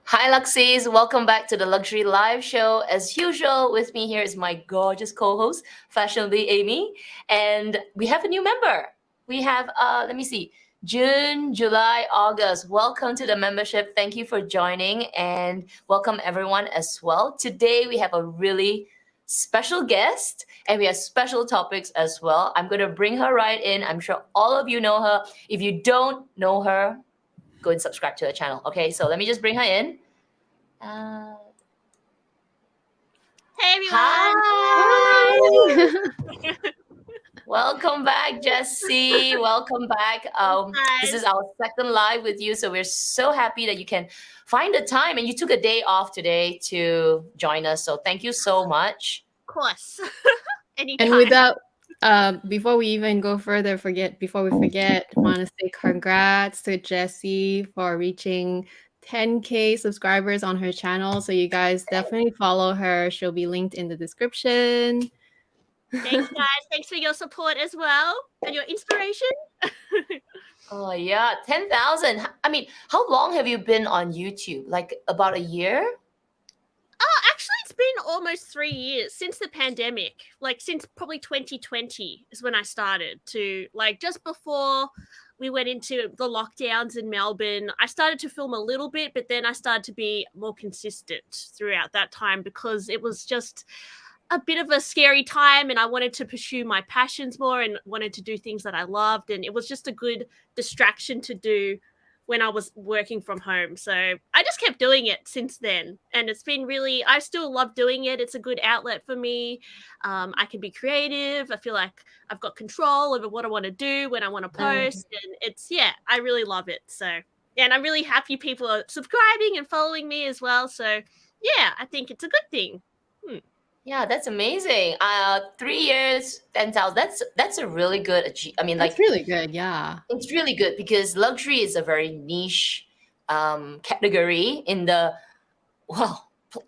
Hi, Luxees. Welcome back to the Luxury Live Show. As usual, with me here is my gorgeous co-host, Fashionably Amy, and we have a new member. We have, let me see, June, July, August. Welcome to the membership. Thank you for joining, and welcome everyone as well. Today we have a really special guest, and we have special topics as well. I'm going to bring her right in. I'm sure all of you know her. If you don't know her, go and subscribe to her channel. Okay, so let me just bring her in. Hey everyone! Hi! Welcome back, Jessie. Welcome back. This is our second live with you, so we're so happy that you can find the time and you took a day off today to join us. So thank you so much. Of course. Anytime. And without before we even go further, before we forget, want to say congrats to Jessie for reaching 10K subscribers on her channel. So you guys definitely follow her. She'll be linked in the description. Thanks, guys. Thanks for your support as well and your inspiration. Oh yeah, 10,000. I mean, how long have you been on YouTube? Like about a year? Oh, actually, it's been almost 3 years since the pandemic. Like since probably 2020 is when I started to just before we went into the lockdowns in Melbourne. I started to film a little bit, but then I started to be more consistent throughout that time because it was just a bit of a scary time and I wanted to pursue my passions more and wanted to do things that I loved. And it was just a good distraction to do when I was working from home. So I just kept doing it since then. And it's been I still love doing it. It's a good outlet for me. I can be creative. I feel like I've got control over what I want to do when I want to post. And I really love it. So, and I'm really happy people are subscribing and following me as well. So yeah, I think it's a good thing. Yeah, that's amazing. 3 years, 10,000. That's a really good achievement. I mean, That's really good. Yeah. It's really good because luxury is a very niche category in the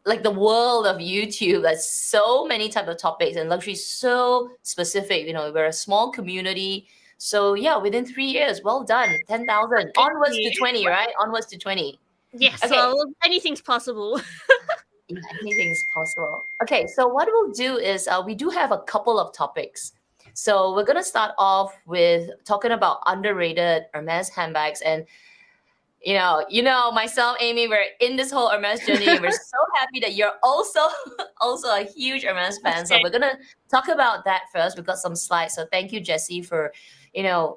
the world of YouTube. There's so many type of topics, and luxury is so specific. We're a small community. So yeah, within 3 years, well done. 10,000 onwards to 20, right? Onwards to 20. Yes. Okay. Well, anything's possible. Yeah, anything is possible. Okay, so what we'll do is we do have a couple of topics. So we're gonna start off with talking about underrated Hermes handbags, and myself, Amy, we're in this whole Hermes journey, and we're so happy that you're also a huge Hermes fan. So we're gonna talk about that first. We've got some slides. So thank you, Jessie, for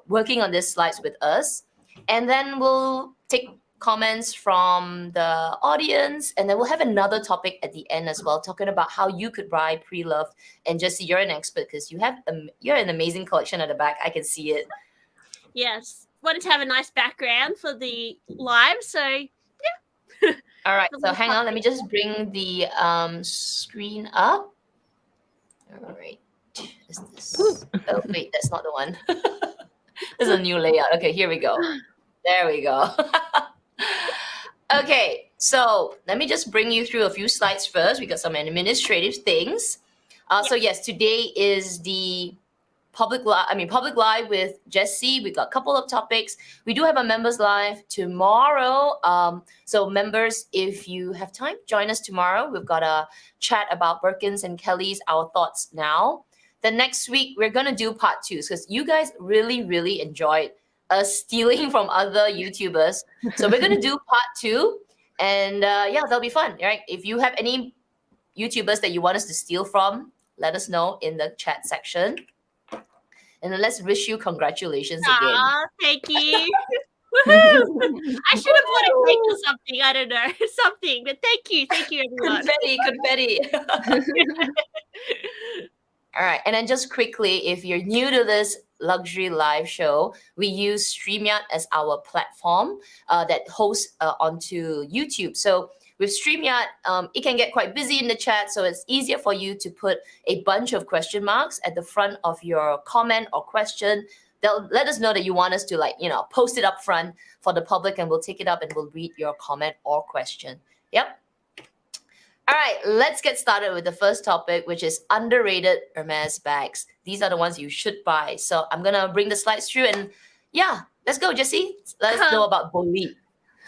working on these slides with us, and then we'll take comments from the audience, and then we'll have another topic at the end as well, talking about how you could buy pre-loved. And Jessie, you're an expert because you're an amazing collection at the back. I can see it. Yes, wanted to have a nice background for the live, so yeah. All right, so hang on, let me just bring the screen up. All right, is this? Oh wait, that's not the one. This is a new layout. Okay, here we go. There we go. Okay, so let me just bring you through a few slides first. We got some administrative things. So yes, today is the public live with Jessie. We've got a couple of topics. We do have a members live tomorrow. So members, if you have time, join us tomorrow. We've got a chat about Birkins and Kelly's, our thoughts now. The next week, we're going to do part 2 because you guys really, really enjoyed us stealing from other YouTubers. So we're going to do part 2. And that'll be fun, right? If you have any YouTubers that you want us to steal from, let us know in the chat section. And then let's wish you congratulations again. Thank you. I should have bought a cake or something. I don't know. Something. But thank you. Thank you, everyone. Confetti. All right. And then just quickly, if you're new to this luxury live show, we use StreamYard as our platform that hosts onto YouTube. So with StreamYard, it can get quite busy in the chat, so it's easier for you to put a bunch of question marks at the front of your comment or question. They'll let us know that you want us to post it up front for the public, and we'll take it up and we'll read your comment or question. Yep. All right, let's get started with the first topic, which is underrated Hermes bags. These are the ones you should buy. So I'm going to bring the slides through, and let's go, Jessie. Let us know about Bolide.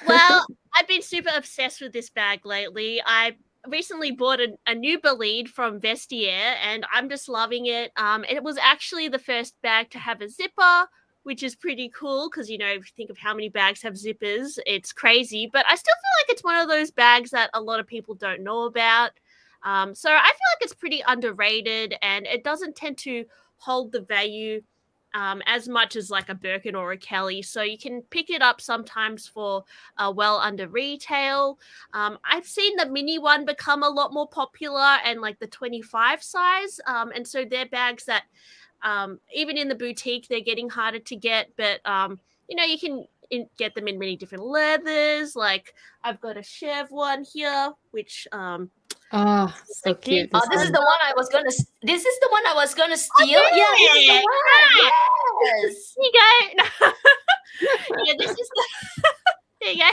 Well, I've been super obsessed with this bag lately. I recently bought a new Bolide from Vestiaire, and I'm just loving it. It was actually the first bag to have a zipper, which is pretty cool because, you know, if you think of how many bags have zippers, it's crazy. But I still feel like it's one of those bags that a lot of people don't know about. So I feel like it's pretty underrated, and it doesn't tend to hold the value as much as like a Birkin or a Kelly. So you can pick it up sometimes for well under retail. I've seen the mini one become a lot more popular and like the 25 size. And so they're bags that even in the boutique, they're getting harder to get. But, you know, you can get them in many different leathers. Like I've got a Chev one here, which Oh, so like cute. Oh, This this is one. the one I was gonna. This is the one I was gonna steal. Yeah, this is the yeah. one. Yes. Here you go. Yeah, this is the. There you go.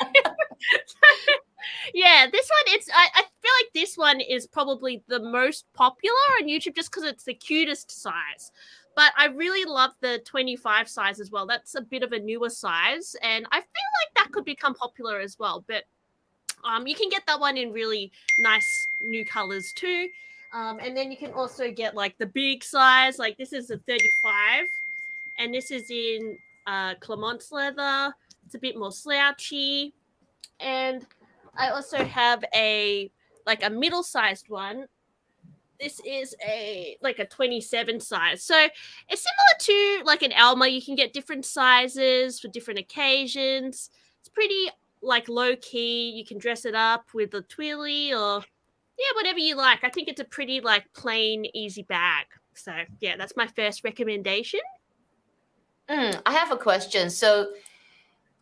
Yeah, this one, I feel like this one is probably the most popular on YouTube just because it's the cutest size. But I really love the 25 size as well. That's a bit of a newer size, and I feel like that could become popular as well. But you can get that one in really nice new colors too. And then you can also get like the big size, like this is a 35, and this is in Clement's leather. It's a bit more slouchy. And I also have a middle-sized one. This is a 27 size. So it's similar to like an Alma. You can get different sizes for different occasions. It's pretty like low key. You can dress it up with a twilly or whatever you like. I think it's a pretty like plain, easy bag. So yeah, that's my first recommendation. I have a question. So,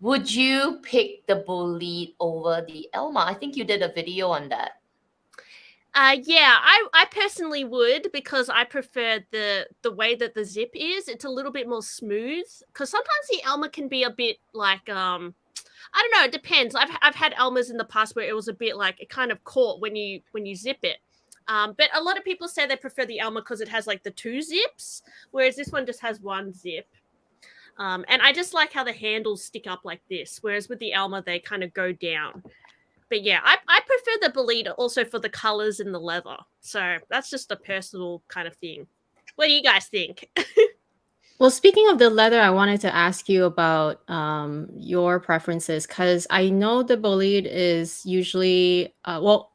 would you pick the Bolide over the Elma? I think you did a video on that. Yeah, I personally would because I prefer the way that the zip is. It's a little bit more smooth because sometimes the Elma can be a bit like I don't know, it depends. I've had Elmas in the past where it was a bit like it kind of caught when you zip it. But a lot of people say they prefer the Elma because it has like the 2 zips, whereas this one just has 1 zip. And I just like how the handles stick up like this, whereas with the Elma they kind of go down. But yeah, I prefer the Bolide also for the colors and the leather. So that's just a personal kind of thing. What do you guys think? Well, speaking of the leather, I wanted to ask you about your preferences because I know the Bolide is usually probably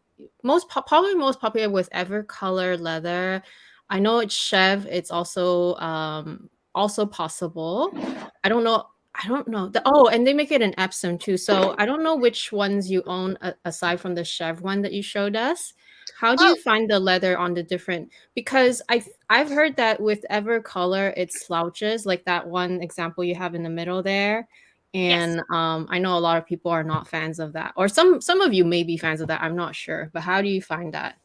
most popular with Evercolor leather. I know it's Chev. It's also possible. I don't know. And they make it in Epsom too. So I don't know which ones you own aside from the Chev one that you showed us. How do you Oh, find the leather on the different? Because I've heard that with Evercolor it slouches, like that one example you have in the middle there. yes. And I know a lot of people are not fans of that, or some of you may be fans of that. I'm not sure, but how do you find that?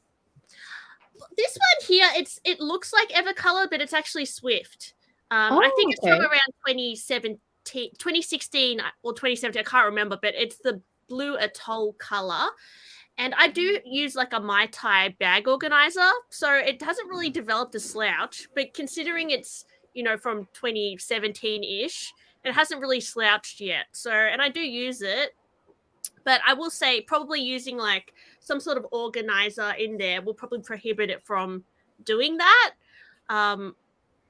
This one here, it looks like Evercolor, but it's actually Swift. I think Oh, it's from okay. around 2016 or 2017. I can't remember, but it's the blue atoll color. And I do use like a Mai Tai bag organizer, so it hasn't really developed a slouch. But considering it's from 2017-ish, it hasn't really slouched yet. So, and I do use it, but I will say probably using like some sort of organizer in there will probably prohibit it from doing that.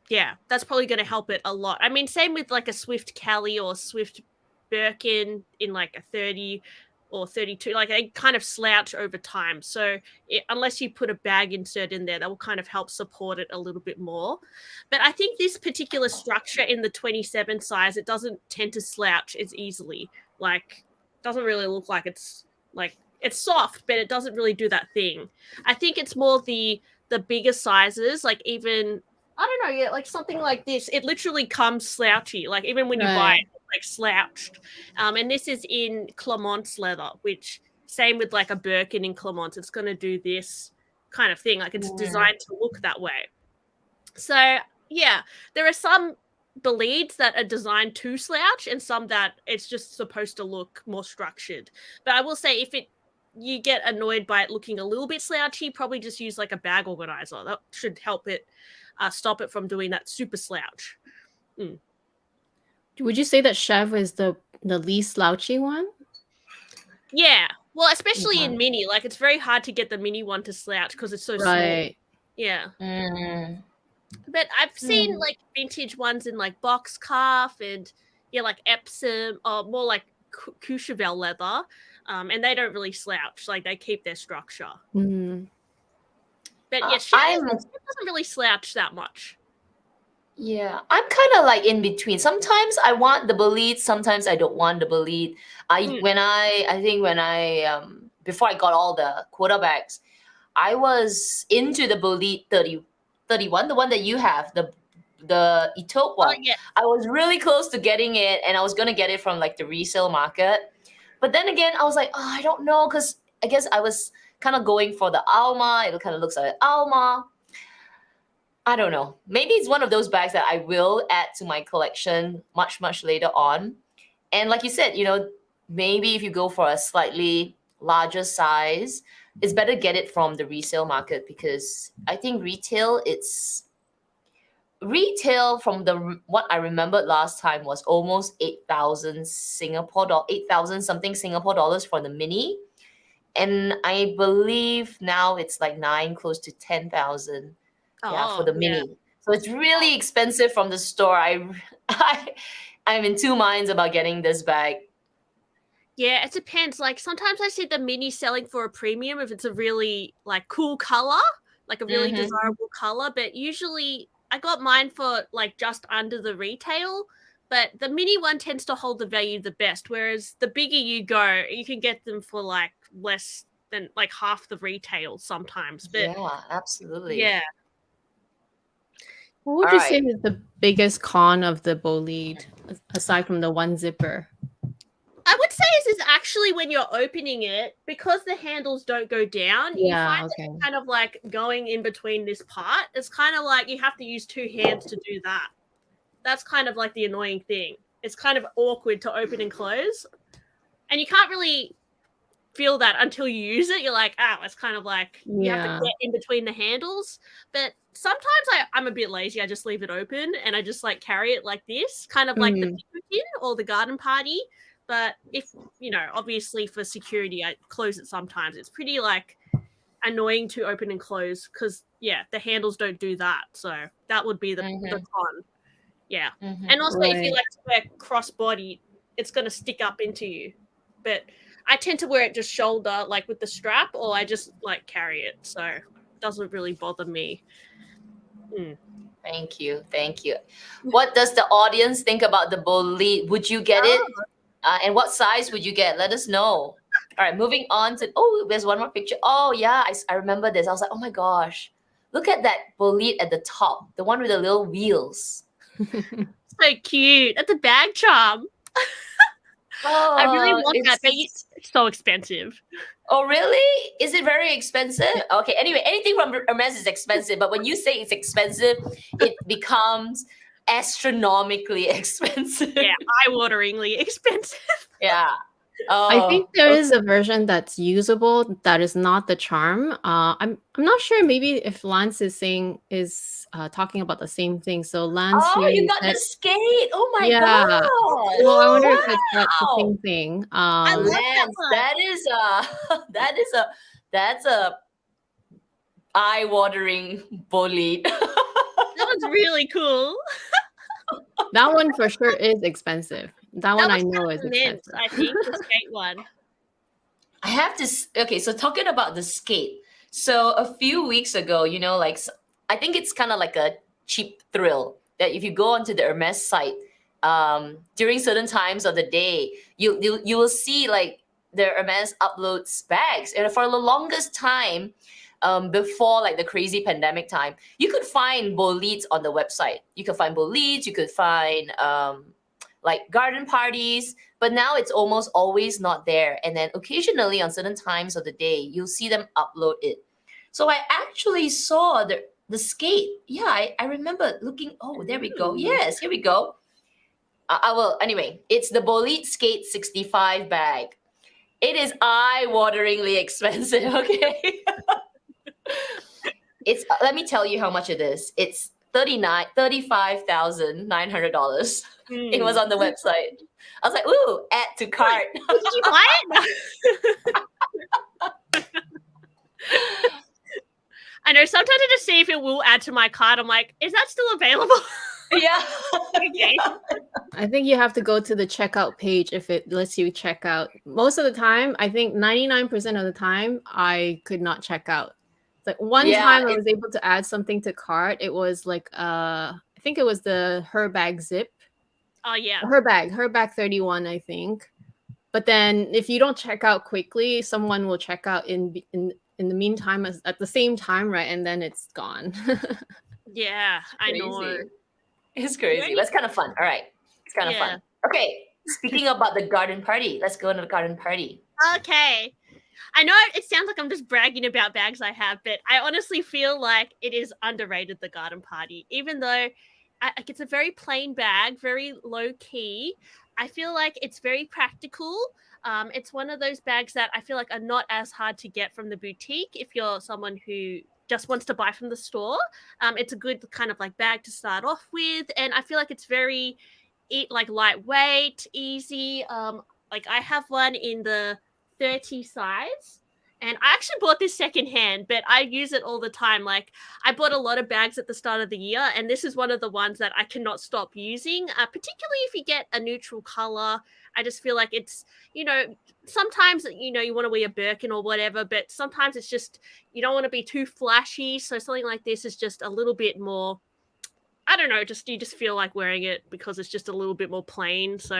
Yeah, that's probably going to help it a lot. I mean, same with like a Swift Cali or Swift Birkin in like a 30 or 32, like they kind of slouch over time. So unless you put a bag insert in there, that will kind of help support it a little bit more. But I think this particular structure in the 27 size, it doesn't tend to slouch as easily. Like, doesn't really look like it's soft, but it doesn't really do that thing. I think it's more the bigger sizes, like even I don't know, yeah, like something like this. It literally comes slouchy. Like even when you buy Right. it, it's like slouched. And this is in Clement's leather, which same with like a Birkin in Clement's. It's going to do this kind of thing. Like it's designed to look that way. So yeah, there are some Bolides that are designed to slouch and some that it's just supposed to look more structured. But I will say if you get annoyed by it looking a little bit slouchy, probably just use like a bag organizer. That should help it stop it from doing that super slouch. Would you say that Chev is the least slouchy one? Yeah. Well, especially Yeah. in mini, like it's very hard to get the mini one to slouch because it's so small. Right. Yeah. Mm. But I've seen like vintage ones in like box calf and like Epsom or more like Courchevel leather, and they don't really slouch. Like they keep their structure. Mm. But yeah, shit doesn't really slouch that much. Yeah, I'm kind of like in between. Sometimes I want the Bolide, sometimes I don't want the Bolide. I think when I before I got all the quota bags, I was into the Bolide 31, the one that you have, the Etope one. yeah. I was really close to getting it, and I was gonna get it from like the resale market. But then again, I was like, oh, I don't know, because I guess I was kind of going for the Alma. It kind of looks like Alma. I don't know. Maybe it's one of those bags that I will add to my collection much, much later on. And like you said, maybe if you go for a slightly larger size, it's better get it from the resale market, because I think retail from what I remembered last time was almost 8,000 8,000 something Singapore dollars for the mini. And I believe now it's like close to 10,000. For the mini. Yeah. So it's really expensive from the store. I'm in two minds about getting this bag. Yeah, it depends. Like sometimes I see the mini selling for a premium if it's a really like cool color, like a really desirable color. But usually I got mine for like just under the retail. But the mini one tends to hold the value the best. Whereas the bigger you go, you can get them for like less than like half the retail sometimes. But yeah, absolutely. Yeah. What would you say is the biggest con of the Bolide, aside from the one zipper? I would say this is actually when you're opening it, because the handles don't go down, you find it kind of like going in between this part. It's kind of like you have to use two hands to do that. That's kind of like the annoying thing. It's kind of awkward to open and close. And you can't really feel that until you use it. You're like, it's kind of like you have to get in between the handles. But sometimes I'm a bit lazy. I just leave it open and I just like carry it like this, kind of like the Vuitton or the Garden Party. But if, obviously for security, I close it sometimes. It's pretty like annoying to open and close because, the handles don't do that. So that would be the con. Yeah. And also if you like to wear crossbody, it's going to stick up into you. But I tend to wear it just shoulder, like with the strap, or I just like carry it. So it doesn't really bother me. Thank you. What does the audience think about the Bolide? Would you get it? And what size would you get? Let us know. All right, moving on to, there's one more picture. Oh yeah, I remember this. I was like, oh my gosh, look at that Bolide at the top, the one with the little wheels. So cute. That's a bag charm. I really want that, but it's so expensive. Oh, really? Is it very expensive? Okay, anyway, anything from Hermes is expensive, but when you say it's expensive, it becomes astronomically expensive. Yeah, eye-wateringly expensive. Yeah. I think there is a version that's usable that is not the charm. I'm not sure. Maybe if Lance is talking about the same thing. So Lance, you got the skate. Oh my god. Well, I wonder if that's the same thing. I love Lance, that's a eye-watering Bolide. That was really cool. That one for sure is expensive. That one I know is expensive. I think the skate one. I have to. Okay, so talking about the skate. So a few weeks ago, I think it's kind of like a cheap thrill that if you go onto the Hermes site during certain times of the day, you will see like the Hermes uploads bags, and for the longest time, before like the crazy pandemic time, you could find Bolides on the website. You could find Bolides. You could find like garden parties, but now it's almost always not there. And then occasionally on certain times of the day, you'll see them upload it. So I actually saw the skate. Yeah, I remember looking. Oh, there we go. Yes, here we go. I will. Anyway, it's the Bolide Skate 65 bag. It is eye-wateringly expensive. Okay. Let me tell you how much it is. It's $35,900. It was on the website. I was like, ooh, add to cart. Did you buy it? to see if it will add to my cart. I'm like, is that still available? Yeah. Okay. I think you have to go to the checkout page if it lets you check out. Most of the time, I think 99% of the time, I could not check out. Like one Yeah, time I was able to add something to cart. It was like I think it was the Herbag zip. Oh yeah. Herbag 31, I think. But then if you don't check out quickly, someone will check out in the meantime at the same time, right? And then it's gone. Yeah, I know. crazy. It's crazy. Very- That's kind of fun. All right. It's kind of Yeah. fun. Okay. Speaking about the garden party, let's go into the garden party. Okay. I know it sounds like I'm just bragging about bags I have, but I honestly feel like it is underrated, the garden party. Even though it's a very plain bag, very low key, I feel like it's very practical. It's one of those bags that I feel like are not as hard to get from the boutique if you're someone who just wants to buy from the store. It's a good kind of like bag to start off with, and I feel like it's very lightweight, easy. Like I have one in the 30 size, and I actually bought this secondhand, but I use it all the time. Like I bought a lot of bags at the start of the year, and this is one of the ones that I cannot stop using, particularly if you get a neutral color. I just feel like it's, sometimes, you want to wear a Birkin or whatever, but sometimes it's just, you don't want to be too flashy. So something like this is just a little bit more, I don't know, you just feel like wearing it because it's just a little bit more plain. So,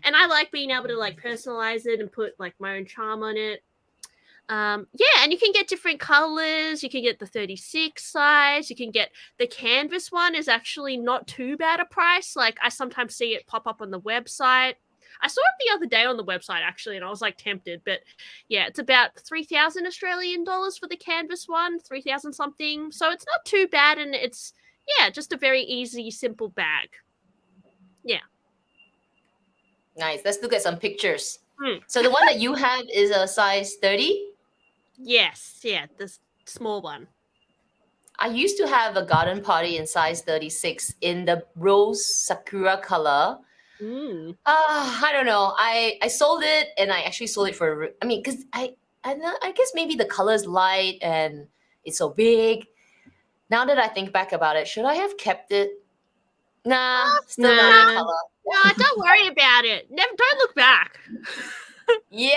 and I like being able to like personalize it and put like my own charm on it. Yeah, and you can get different colors. You can get the 36 size. You can get the canvas one is actually not too bad a price. Like I sometimes see it pop up on the website. I saw it the other day on the website actually, and I was like tempted. But yeah, it's about 3,000 Australian dollars for the canvas one, 3,000 something. So it's not too bad, and it's just a very easy, simple bag. Yeah. Nice. Let's look at some pictures. Hmm. So the one that you have is a size 30? Yes. Yeah, the small one. I used to have a garden party in size 36 in the rose sakura color. I don't know. I sold it, and I actually sold it for, because I guess maybe the color is light and it's so big. Now that I think back about it, should I have kept it? Nah, still not my color. No, don't worry about it. Don't look back. Yeah.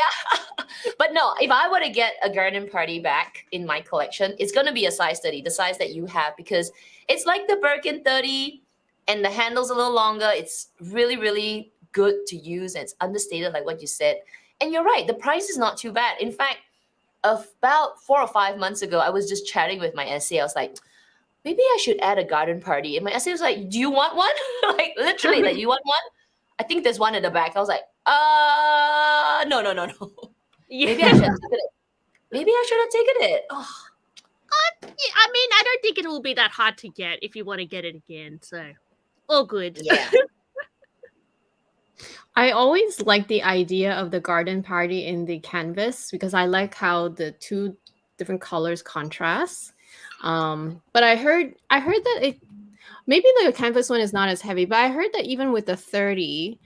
But no, if I were to get a garden party back in my collection, it's going to be a size 30, the size that you have, because it's like the Birkin 30 and the handle's a little longer. It's really, really good to use, and it's understated like what you said. And you're right, the price is not too bad. In fact, about 4 or 5 months ago, I was just chatting with my essay. I was like, maybe I should add a garden party. And my essay was like, do you want one? Like literally, like, you want one? I think there's one at the back. I was like, no. Yeah. Maybe I should have taken it. Maybe I should have taken it. Oh. I mean, I don't think it will be that hard to get if you want to get it again. So, all good. Yeah. I always like the idea of the garden party in the canvas because I like how the two different colors contrast. But I heard that it maybe the canvas one is not as heavy, but I heard that even with the 30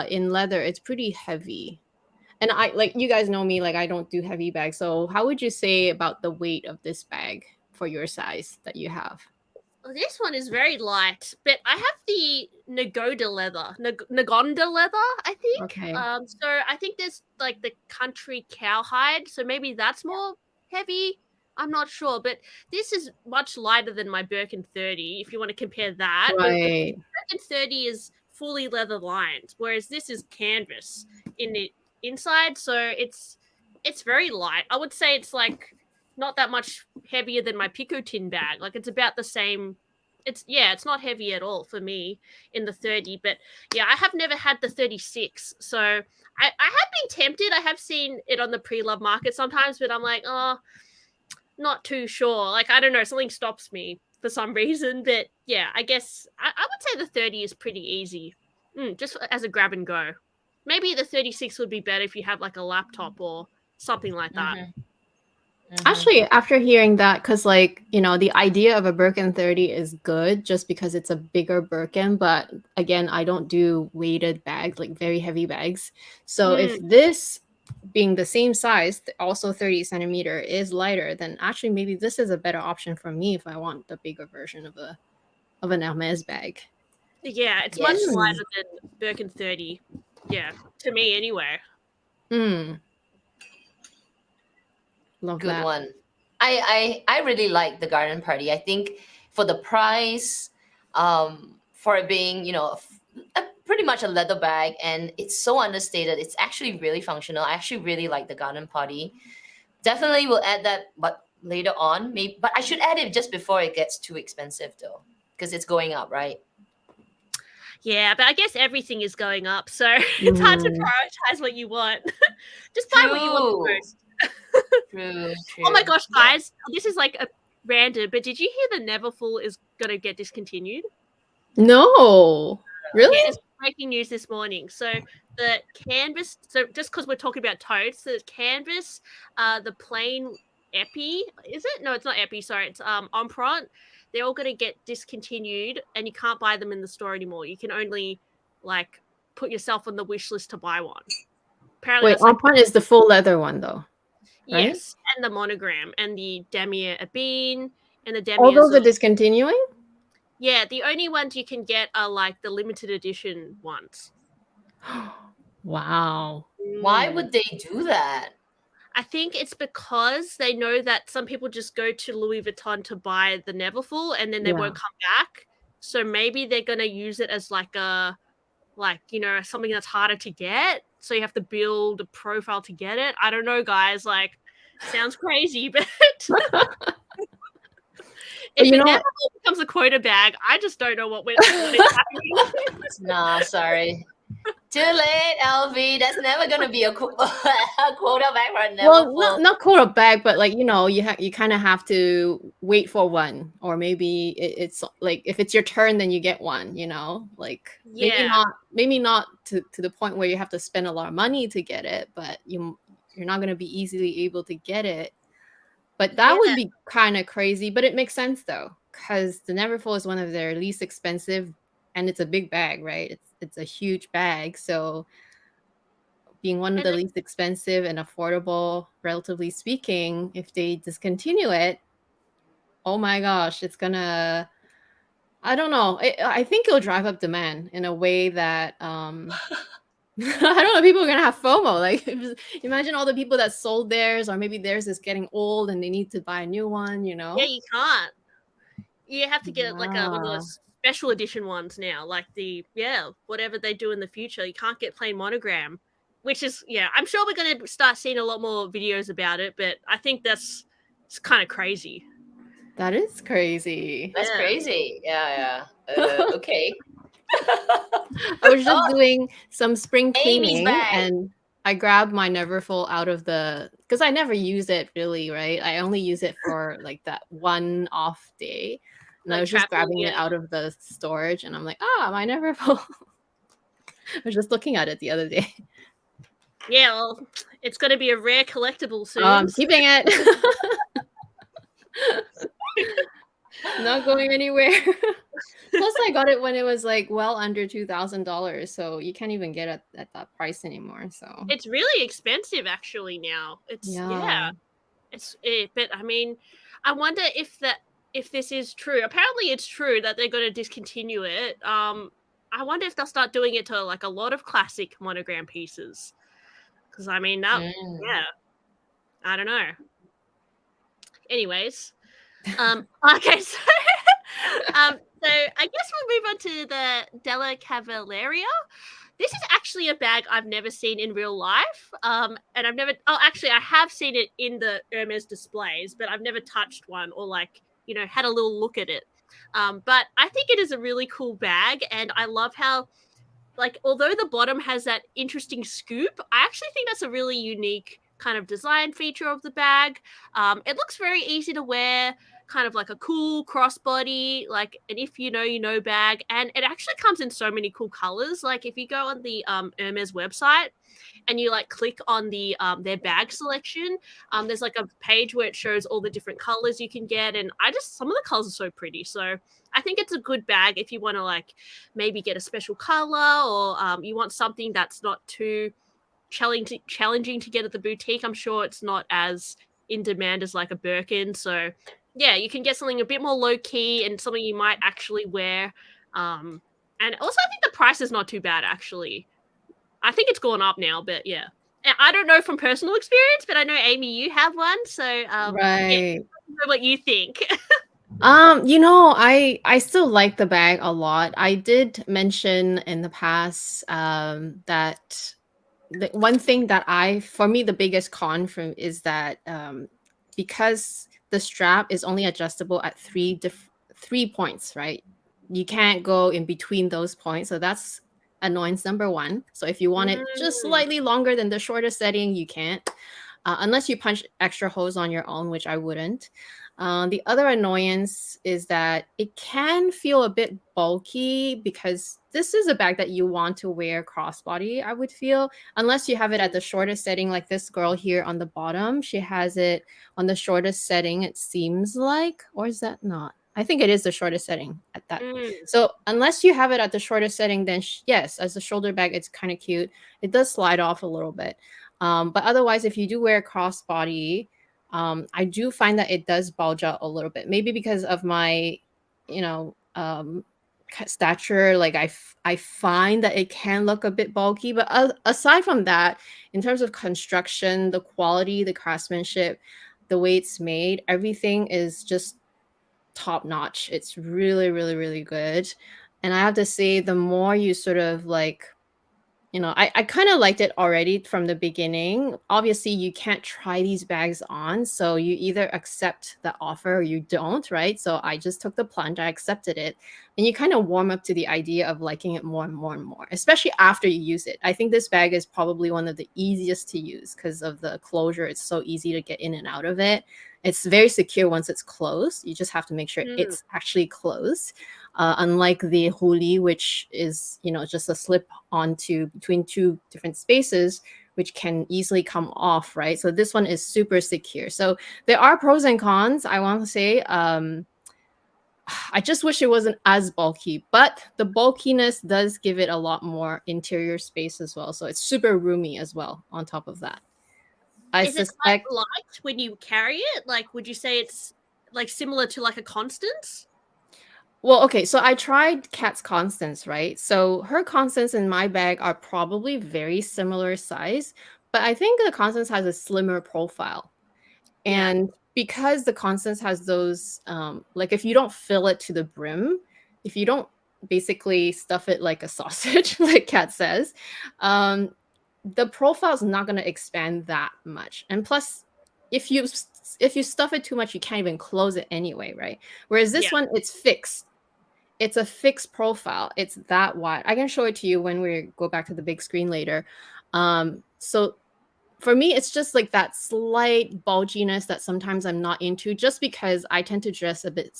in leather, it's pretty heavy. And I, like, you guys know me, like I don't do heavy bags. So how would you say about the weight of this bag for your size that you have? Well, this one is very light, but I have the Nagoda leather, Nagonda leather, I think. Okay. So I think there's like the country cowhide, so maybe that's more heavy. I'm not sure, but this is much lighter than my Birkin 30. If you want to compare that, Right. the Birkin 30 is fully leather lined, whereas this is canvas in the inside, so it's very light. I would say it's like not that much heavier than my Picotin bag. Like it's about the same. It's not heavy at all for me in the 30, but yeah, I have never had the 36, so I have been tempted. I have seen it on the pre-love market sometimes, but I'm like, not too sure. Like, I don't know, something stops me for some reason. But yeah, I guess I would say the 30 is pretty easy, just as a grab and go. Maybe the 36 would be better if you have like a laptop or something like that. Actually, after hearing that, because like, the idea of a Birkin 30 is good just because it's a bigger Birkin. But again, I don't do weighted bags, like very heavy bags. So if this being the same size, also 30 centimeter, is lighter, then actually maybe this is a better option for me if I want the bigger version of an Hermes bag. Yeah, it's Yes. much lighter than Birkin 30. Yeah, to me anyway. Love Good that. one. I really like the Garden Party. I think for the price, for it being, pretty much a leather bag, and it's so understated. It's actually really functional. I actually really like the Garden Party. Definitely will add that, but later on, maybe. But I should add it just before it gets too expensive, though, because it's going up, right? Yeah, but I guess everything is going up, so it's hard to prioritize what you want. Just buy what you want the most. True. Oh my gosh, Yeah. guys, this is like a random, but did you hear the Neverfull is going to get discontinued? No, really? Yeah, it's breaking news this morning. So the canvas, so just because we're talking about totes, the canvas, the plain epi, is it? No, it's not epi, sorry, it's Empreinte. They're all going to get discontinued and you can't buy them in the store anymore. You can only like put yourself on the wish list to buy one. Apparently Wait, that's like, Empreinte is the full leather one though, right? yes, and the monogram and the damier ebene and the All those damiers. are discontinuing? Yeah, the only ones you can get are like the limited edition ones. Wow. Why would they do that? I think it's because they know that some people just go to Louis Vuitton to buy the Neverfull and then they won't come back. So maybe they're going to use it as like something that's harder to get. So you have to build a profile to get it. I don't know, guys. Like, sounds crazy, but if it Neverfull becomes a quota bag, I just don't know what is happening. Nah, sorry. Too late, LV. That's never gonna be a quota bag for a Neverfull. Well, not quota bag, but like you kind of have to wait for one, or maybe it's like if it's your turn, then you get one. Like maybe not to the point where you have to spend a lot of money to get it, but you're not gonna be easily able to get it. But that would be kind of crazy. But it makes sense though, because the Neverfull is one of their least expensive, and it's a big bag, right? It's a huge bag, so being one of the least expensive and affordable, relatively speaking, if they discontinue it, oh my gosh, it's gonna, I don't know. I think it'll drive up demand in a way that, I don't know, people are gonna have FOMO. Like, imagine all the people that sold theirs, or maybe theirs is getting old and they need to buy a new one, Yeah, you can't. You have to get like one of those special edition ones now, like whatever they do in the future. You can't get plain monogram, which is I'm sure we're going to start seeing a lot more videos about it, but I think it's kind of crazy. That is crazy. That's crazy. Yeah. Okay. I was just doing some spring cleaning and I grabbed my Neverfull out of because I never use it really, right? I only use it for like that one off day. And I was just grabbing it out of the storage and I'm like, my Neverfull. I was just looking at it the other day. Yeah, well, it's going to be a rare collectible soon. I'm keeping it. Not going anywhere. Plus, I got it when it was like well under $2,000, so you can't even get it at that price anymore. So it's really expensive actually now. But I mean, I wonder if this is true. Apparently, it's true that they're going to discontinue it. I wonder if they'll start doing it to like a lot of classic monogram pieces. Because I mean, I don't know. Anyways, okay, so I guess we'll move on to the Della Cavalleria. This is actually a bag I've never seen in real life, and I have seen it in the Hermes displays, but I've never touched one or had a little look at it. But I think it is a really cool bag, and I love how, although the bottom has that interesting scoop, I actually think that's a really unique kind of design feature of the bag. It looks very easy to wear, kind of like a cool crossbody, and if you know bag, and it actually comes in so many cool colors. Like if you go on the Hermes website and you click on the their bag selection, there's a page where it shows all the different colors you can get, and some of the colors are so pretty. So I think it's a good bag if you want to maybe get a special color, or you want something that's not too challenging to get at the boutique. I'm sure it's not as in demand as like a Birkin. So yeah, you can get something a bit more low key and something you might actually wear. And also I think the price is not too bad actually. I think it's gone up now, but yeah. I don't know from personal experience, but I know Amy, you have one. So yeah, Right. know what you think. You know, I still like the bag a lot. I did mention in the past that the one thing that for me, the biggest con from is that because the strap is only adjustable at 3 points, right? You can't go in between those points. So that's annoyance number one. So if you want it just slightly longer than the shortest setting, you can't. Unless you punch extra holes on your own, which I wouldn't. The other annoyance is that it can feel a bit bulky because this is a bag that you want to wear crossbody, I would feel, unless you have it at the shortest setting, like this girl here on the bottom. She has it on the shortest setting, it seems like, or is that not? I think it is the shortest setting at that. So unless you have it at the shortest setting, then yes, as a shoulder bag, it's kind of cute. It does slide off a little bit. But otherwise, if you do wear crossbody, I do find that it does bulge out a little bit. Maybe because of my, you know, stature. Like I find that it can look a bit bulky. But aside from that, in terms of construction, the quality, the craftsmanship, the way it's made, everything is just top notch. It's really, really, really good. And I have to say, the more you sort of like, you know, I kind of liked it already from the beginning. Obviously, you can't try these bags on. So you either accept the offer or you don't, right? So I just took the plunge, I accepted it. And you kind of warm up to the idea of liking it more and more and more, especially after you use it. I think this bag is probably one of the easiest to use because of the closure. It's so easy to get in and out of it. It's very secure once it's closed. You just have to make sure it's actually closed. Unlike the huli, which is, you know, just a slip onto between two different spaces, which can easily come off, right? So this one is super secure. So there are pros and cons, I want to say. I just wish it wasn't as bulky, but the bulkiness does give it a lot more interior space as well. So it's super roomy as well on top of that. I Is suspect it quite light when you carry it? Like, would you say it's like similar to like a Constance? Well, okay, so I tried Kat's Constance, right? So her Constance in my bag are probably very similar size, but I think the Constance has a slimmer profile. Yeah. And because the Constance has those, like if you don't fill it to the brim, if you don't basically stuff it like a sausage, like Kat says, the profile is not going to expand that much. And plus, if you stuff it too much, you can't even close it anyway, right? Whereas this one, it's fixed. It's a fixed profile. It's that wide. I can show it to you when we go back to the big screen later. So for me, it's just like that slight bulginess that sometimes I'm not into, just because I tend to dress a bit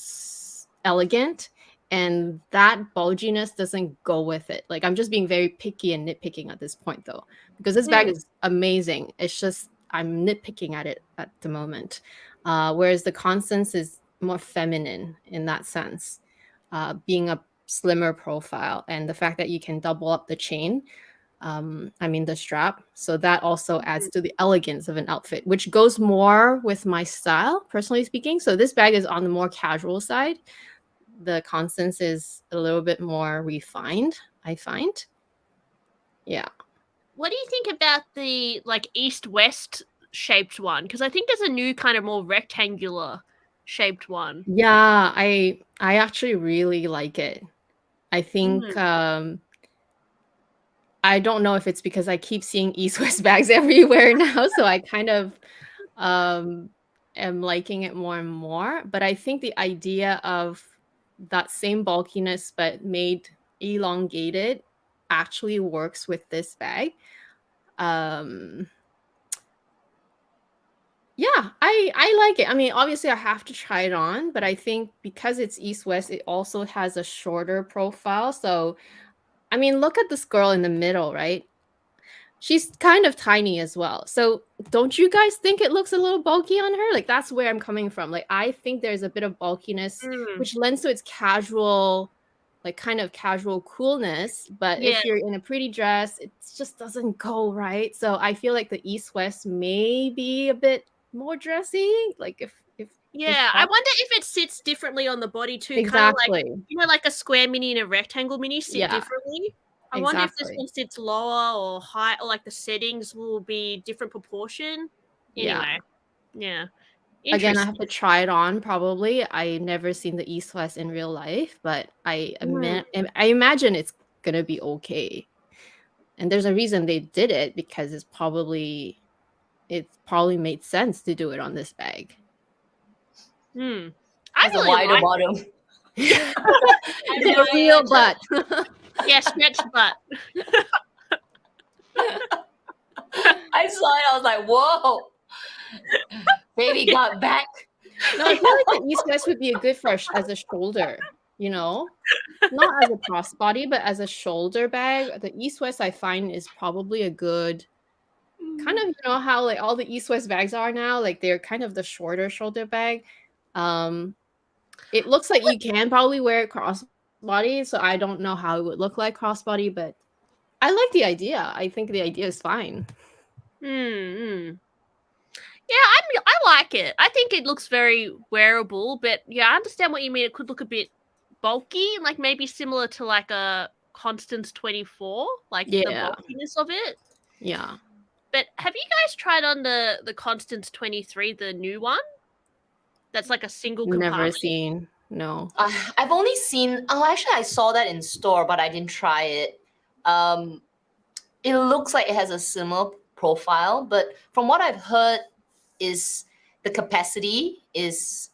elegant, and that bulginess doesn't go with it. Like I'm just being very picky and nitpicking at this point, though, because this bag is amazing. It's just I'm nitpicking at it at the moment. Whereas the Constance is more feminine in that sense, being a slimmer profile, and the fact that you can double up the chain. I mean the strap. So that also adds to the elegance of an outfit, which goes more with my style, personally speaking. So this bag is on the more casual side. The Constance is a little bit more refined, I find. Yeah. What do you think about the like east-west shaped one? Because I think there's a new kind of more rectangular shaped one. Yeah, I actually really like it. I think I don't know if it's because I keep seeing east-west bags everywhere now, so I kind of am liking it more and more. But I think the idea of that same bulkiness but made elongated actually works with this bag. Yeah, I like it. I mean, obviously I have to try it on, but I think because it's east-west, it also has a shorter profile. So I mean, look at this girl in the middle, right? She's kind of tiny as well. So don't you guys think it looks a little bulky on her? Like that's where I'm coming from. Like I think there's a bit of bulkiness, which lends to its casual like kind of casual coolness. But Yeah. if you're in a pretty dress, it just doesn't go right. So I feel like the East West may be a bit more dressy. Like if Yeah, I pop- wonder if it sits differently on the body too, kind of like, exactly. you know, like a square mini and a rectangle mini sit Yeah, differently. I wonder if this exactly. one sits lower or high, or like the settings will be different proportion. Yeah. Anyway, yeah, Again, I have interesting. to try it on probably. I never seen the East West in real life, but Mm. I imagine it's gonna be okay. And there's a reason they did it because it's probably made sense to do it on this bag. Hmm. I Has a really wider like. bottom. Yeah, I It's know, a real yeah. butt. yeah, stretched butt. I saw it. I was like, whoa, baby got back. No, I feel like the East West would be a good for as a shoulder, you know? Not as a crossbody, but as a shoulder bag. The East West I find is probably a good kind of, you know how like all the East West bags are now, like they're kind of the shorter shoulder bag. It looks like you can probably wear it crossbody, so I don't know how it would look like crossbody, but I like the idea. I think the idea is fine. Hmm. Yeah, I like it. I think it looks very wearable, but yeah, I understand what you mean. It could look a bit bulky, like maybe similar to like a Constance 24, like the Yeah, bulkiness of it. yeah. But have you guys tried on the Constance 23, the new one? That's like a single Never compartment. seen. No. I've only seen. Oh, actually, I saw that in store, but I didn't try it. It looks like it has a similar profile, but from what I've heard, is the capacity is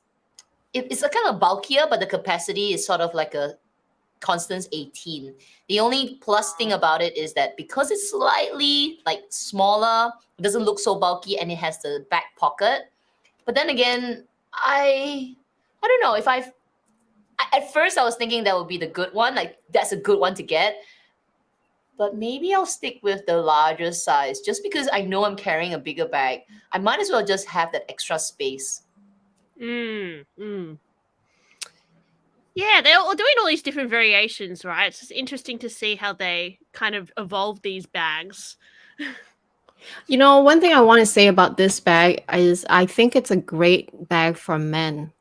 it's a kind of bulkier, but the capacity is sort of like a Constance 18. The only plus thing about it is that because it's slightly like smaller, it doesn't look so bulky, and it has the back pocket. But then again, I don't know if at first I was thinking that would be the good one, like that's a good one to get. But maybe I'll stick with the larger size just because I know I'm carrying a bigger bag. I might as well just have that extra space. Yeah, they're all doing all these different variations, right? It's just interesting to see how they kind of evolve these bags. You know, one thing I want to say about this bag is I think it's a great bag for men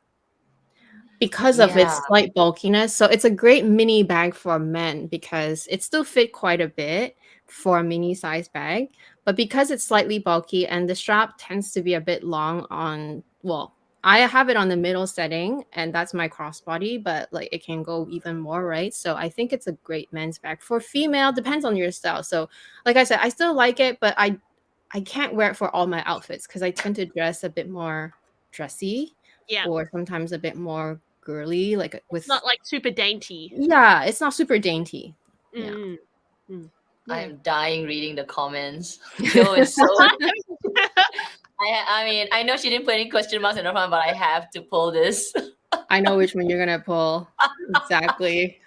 because of its Yeah. slight bulkiness. So it's a great mini bag for men because it still fit quite a bit for a mini size bag. But because it's slightly bulky and the strap tends to be a bit long on, well, I have it on the middle setting and that's my crossbody, but like it can go even more, right? So I think it's a great men's bag. For female, depends on your style. So like I said, I still like it, but I can't wear it for all my outfits because I tend to dress a bit more dressy Yeah, or sometimes a bit more girly, like with not like super dainty. yeah, it's not super dainty. Yeah. Mm. Yeah. I'm dying reading the comments. Joe is so. I mean, I know she didn't put any question marks in her front, but I have to pull this. I know which one you're gonna pull. Exactly.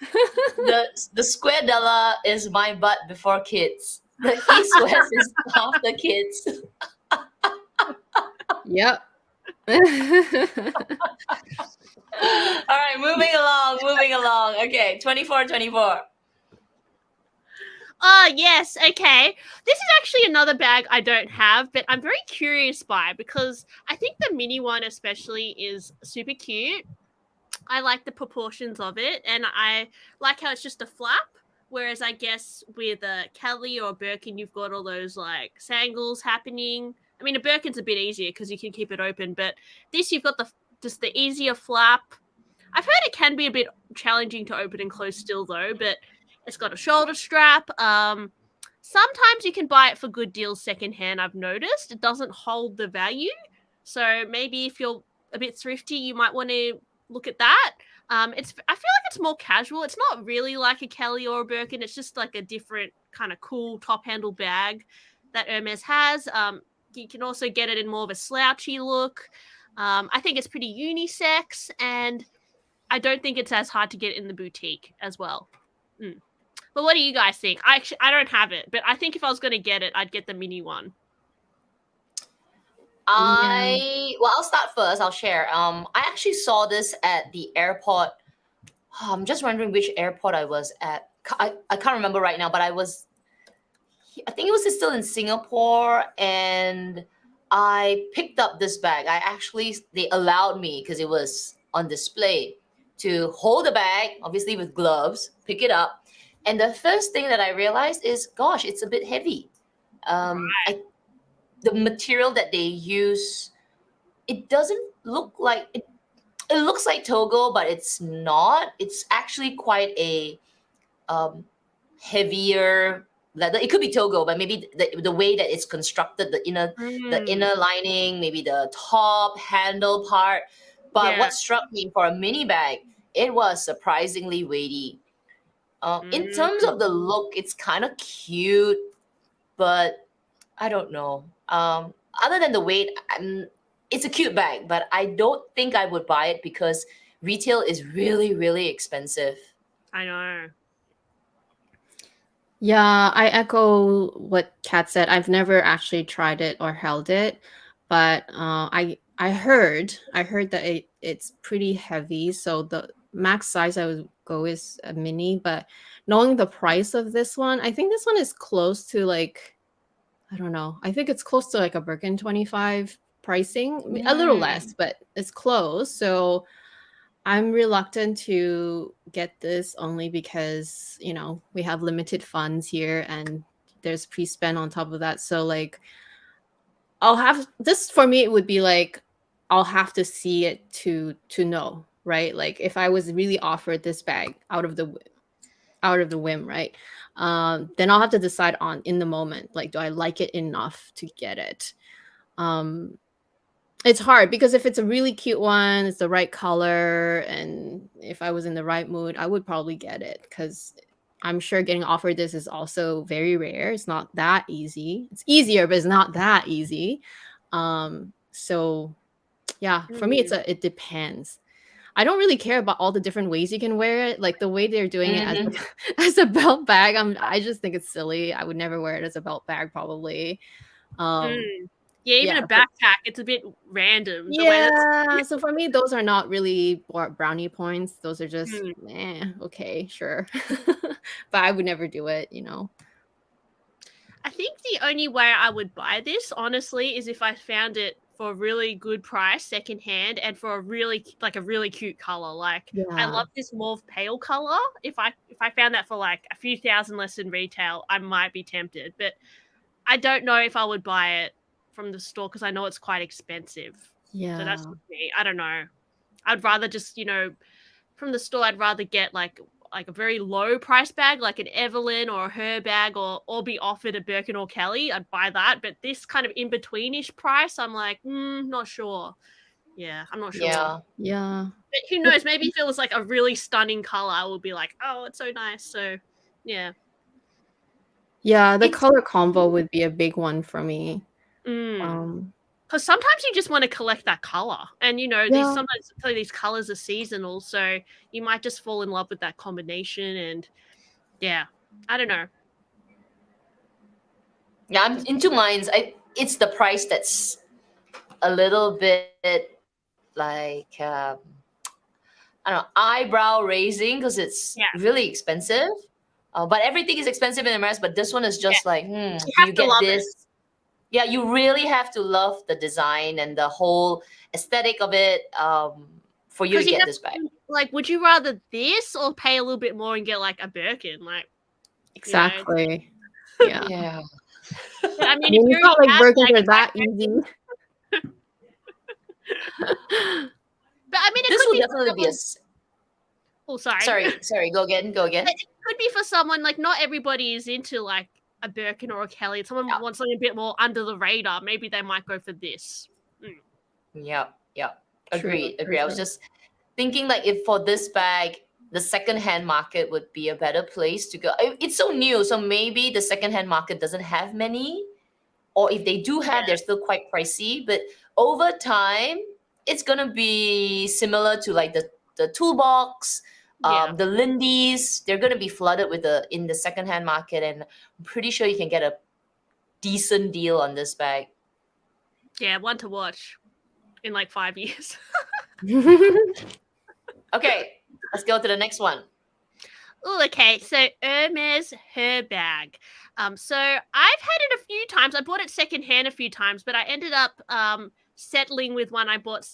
The square Della is my butt before kids. The East West is after kids. Yep. All right, moving along. Okay, 24. Oh, yes. Okay. This is actually another bag I don't have, but I'm very curious by because I think the mini one especially is super cute. I like the proportions of it, and I like how it's just a flap. Whereas I guess with a Kelly or a Birkin, you've got all those like sangles happening. I mean, a Birkin's a bit easier because you can keep it open, but this you've got just the easier flap. I've heard it can be a bit challenging to open and close still though, but it's got a shoulder strap. Sometimes you can buy it for good deals secondhand. I've noticed it doesn't hold the value, so maybe if you're a bit thrifty, you might want to look at that. I feel like it's more casual. It's not really like a Kelly or a Birkin. It's just like a different kind of cool top handle bag that Hermes has. You can also get it in more of a slouchy look. I think it's pretty unisex, and I don't think it's as hard to get in the boutique as well. But what do you guys think? I don't have it, but I think if I was going to get it, I'd get the mini one. I'll start first. I'll share. I actually saw this at the airport. I'm just wondering which airport I was at. I can't remember right now, but I think it was still in Singapore, and I picked up this bag. They allowed me because it was on display to hold the bag, obviously with gloves, pick it up. And the first thing that I realized is, gosh, it's a bit heavy. The material that they use, it doesn't look like it. It looks like Togo, but it's not. It's actually quite a heavier leather. It could be Togo, but maybe the way that it's constructed, the inner lining, maybe the top handle part. But what struck me for a mini bag, it was surprisingly weighty. In terms of the look, it's kind of cute, but I don't know. Other than the weight, it's a cute bag, but I don't think I would buy it because retail is really, really expensive. I know. Yeah, I echo what Kat said. I've never actually tried it or held it, but I heard that it's pretty heavy. So the max size I would go is a mini, but knowing the price of this one, I think this one is close to like, I don't know. I think it's close to like a Birkin 25 pricing, a little less, but it's close. So I'm reluctant to get this only because, we have limited funds here and there's pre-spend on top of that. So like I'll have this, for me it would be like I'll have to see it to know, right? Like if I was really offered this bag out of the whim, right? Then I'll have to decide on in the moment, like, do I like it enough to get it? It's hard because if it's a really cute one, it's the right color, and if I was in the right mood, I would probably get it because I'm sure getting offered this is also very rare. It's not that easy. It's easier, but it's not that easy. So yeah, for me, it depends. I don't really care about all the different ways you can wear it. Like the way they're doing it as as a belt bag, I just think it's silly. I would never wear it as a belt bag, probably. Yeah, even a backpack, it's a bit random. Yeah, so for me, those are not really brownie points. Those are just, okay, sure. But I would never do it, I think the only way I would buy this, honestly, is if I found it for a really good price, secondhand, and for a really cute color. Like I love this mauve pale color. If I found that for like a few thousand less than retail, I might be tempted. But I don't know if I would buy it from the store because I know it's quite expensive. Yeah. So that's me. I don't know. I'd rather just, from the store, I'd rather get like a very low price bag, like an Evelyn or a Herbag, or be offered a Birkin or Kelly. I'd buy that. But this kind of in-betweenish price, I'm like, not sure. Yeah, I'm not sure. Yeah. But who knows? Maybe if it was like a really stunning color, I would be like, oh, it's so nice. So, yeah. Yeah, the color combo would be a big one for me. Because sometimes you just want to collect that color, and sometimes these colors are seasonal, so you might just fall in love with that combination. And I don't know. Yeah, I'm into mines. It's the price that's a little bit like I don't know, eyebrow raising because it's really expensive. But everything is expensive in Hermes, but this one is just like, you get this. It. Yeah, you really have to love the design and the whole aesthetic of it for you to get this bag. Like, would you rather this or pay a little bit more and get like a Birkin? Like, exactly. Yeah. But, I mean, if it's not like Birkins are that easy. But I mean, this will definitely be a. Oh, sorry. Sorry. Go again. It could be for someone like not everybody is into like a Birkin or a Kelly. If someone wants something a bit more under the radar, maybe they might go for this. Yeah. Agreed. I was just thinking like if for this bag, the secondhand market would be a better place to go. It's so new, so maybe the secondhand market doesn't have many, or if they do have, they're still quite pricey. But over time, it's gonna be similar to like the toolbox. The Lindys, they're going to be flooded in the secondhand market, and I'm pretty sure you can get a decent deal on this bag. Yeah, one to watch in like 5 years. Okay, Let's go to the next one. Oh, okay. So Hermes Herbag. So I've had it a few times. I bought it secondhand a few times, but I ended up settling with one I bought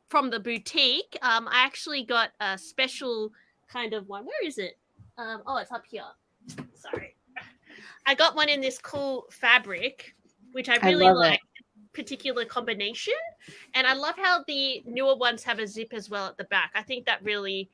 from the boutique. I actually got a special kind of one. Where is it? Oh, it's up here. Sorry. I got one in this cool fabric, which I really love like. it. Particular combination, and I love how the newer ones have a zip as well at the back. I think that really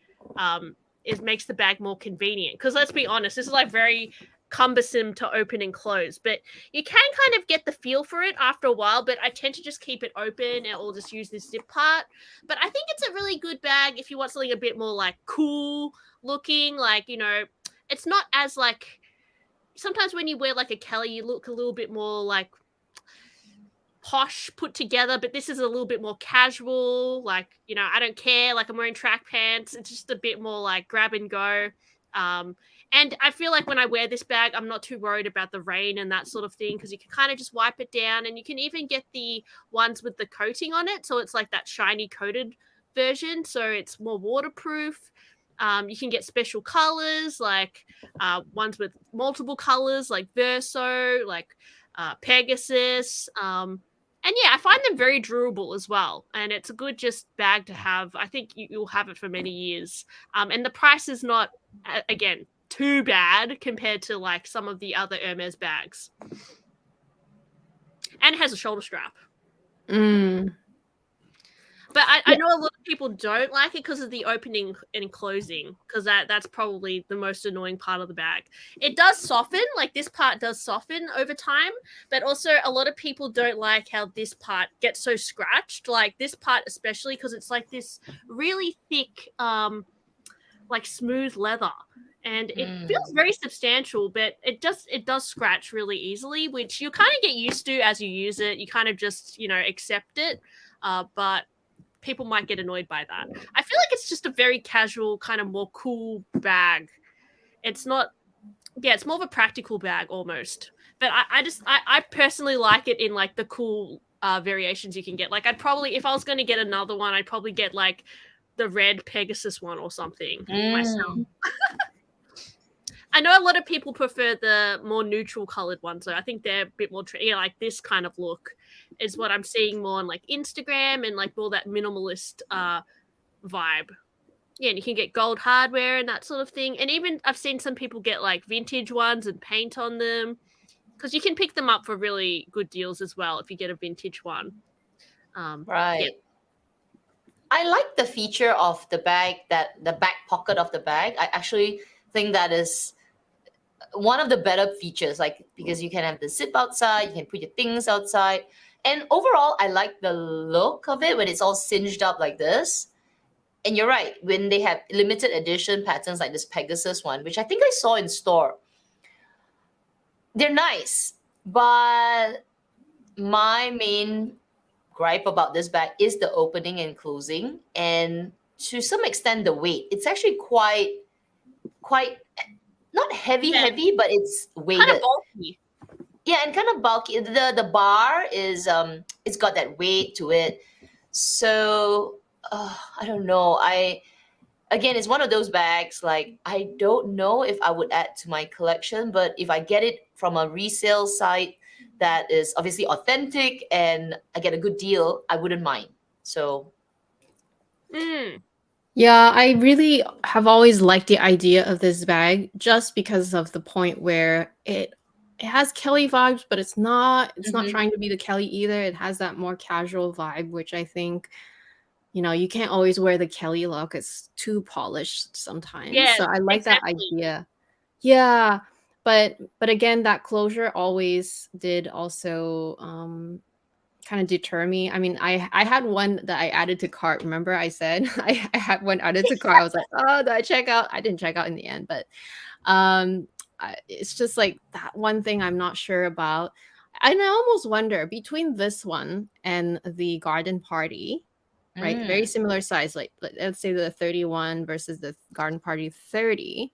makes the bag more convenient, because let's be honest, this is like very cumbersome to open and close, but you can kind of get the feel for it after a while. But I tend to just keep it open or just use this zip part. But I think it's a really good bag if you want something a bit more like cool looking, like, you know, it's not as like, sometimes when you wear like a Kelly, you look a little bit more like posh put together, but this is a little bit more casual, like, you know, I don't care, like I'm wearing track pants. It's just a bit more like grab and go. And I feel like when I wear this bag, I'm not too worried about the rain and that sort of thing, because you can kind of just wipe it down, and you can even get the ones with the coating on it, so it's like that shiny coated version, so it's more waterproof. You can get special colors, like ones with multiple colors, like Verso, like Pegasus. And yeah, I find them very durable as well. And it's a good just bag to have. I think you'll have it for many years. And the price is not, again, too bad compared to like some of the other Hermes bags. And it has a shoulder strap. But I know a lot of people don't like it because of the opening and closing, because that's probably the most annoying part of the bag. It does soften, like this part does soften over time, but also a lot of people don't like how this part gets so scratched, like this part especially, because it's like this really thick, like smooth leather. And it feels very substantial, but it does scratch really easily, which you kind of get used to as you use it. You kind of just, you know, accept it. But people might get annoyed by that. I feel like it's just a very casual, kind of more cool bag. It's not, yeah, it's more of a practical bag almost. But I personally like it in like the cool variations you can get. Like I'd probably, if I was going to get another one, I'd probably get like the red Pegasus one or something myself. I know a lot of people prefer the more neutral colored ones, so I think they're a bit more like this kind of look is what I'm seeing more on like Instagram and like all that minimalist vibe. Yeah, and you can get gold hardware and that sort of thing. And even I've seen some people get like vintage ones and paint on them, because you can pick them up for really good deals as well if you get a vintage one. Right. Yeah. I like the feature of the bag, that the back pocket of the bag. I actually think that is one of the better features, like, because you can have the zip outside, you can put your things outside. And overall, I like the look of it when it's all singed up like this. And you're right, when they have limited edition patterns like this Pegasus one, which I think I saw in store, they're nice. But my main gripe about this bag is the opening and closing, and to some extent the weight. It's actually quite not heavy, but it's weighted. Kind of bulky. Yeah, and kind of bulky. The bar is it's got that weight to it. So I don't know. Again, it's one of those bags, like, I don't know if I would add to my collection, but if I get it from a resale site that is obviously authentic and I get a good deal, I wouldn't mind. So Yeah, I really have always liked the idea of this bag, just because of the point where it has Kelly vibes, but it's not trying to be the Kelly either. It has that more casual vibe, which I think, you know, you can't always wear the Kelly look. It's too polished sometimes. Yeah, so I like exactly. that idea. Yeah. But again, that closure always did also kind of deter me. I mean, I had one that I added to cart. Remember I said I had one added to cart. I was like, oh, did I check out? I didn't check out in the end, but it's just like that one thing I'm not sure about. And I almost wonder, between this one and the Garden Party, right? Very similar size, like let's say the 31 versus the Garden Party 30.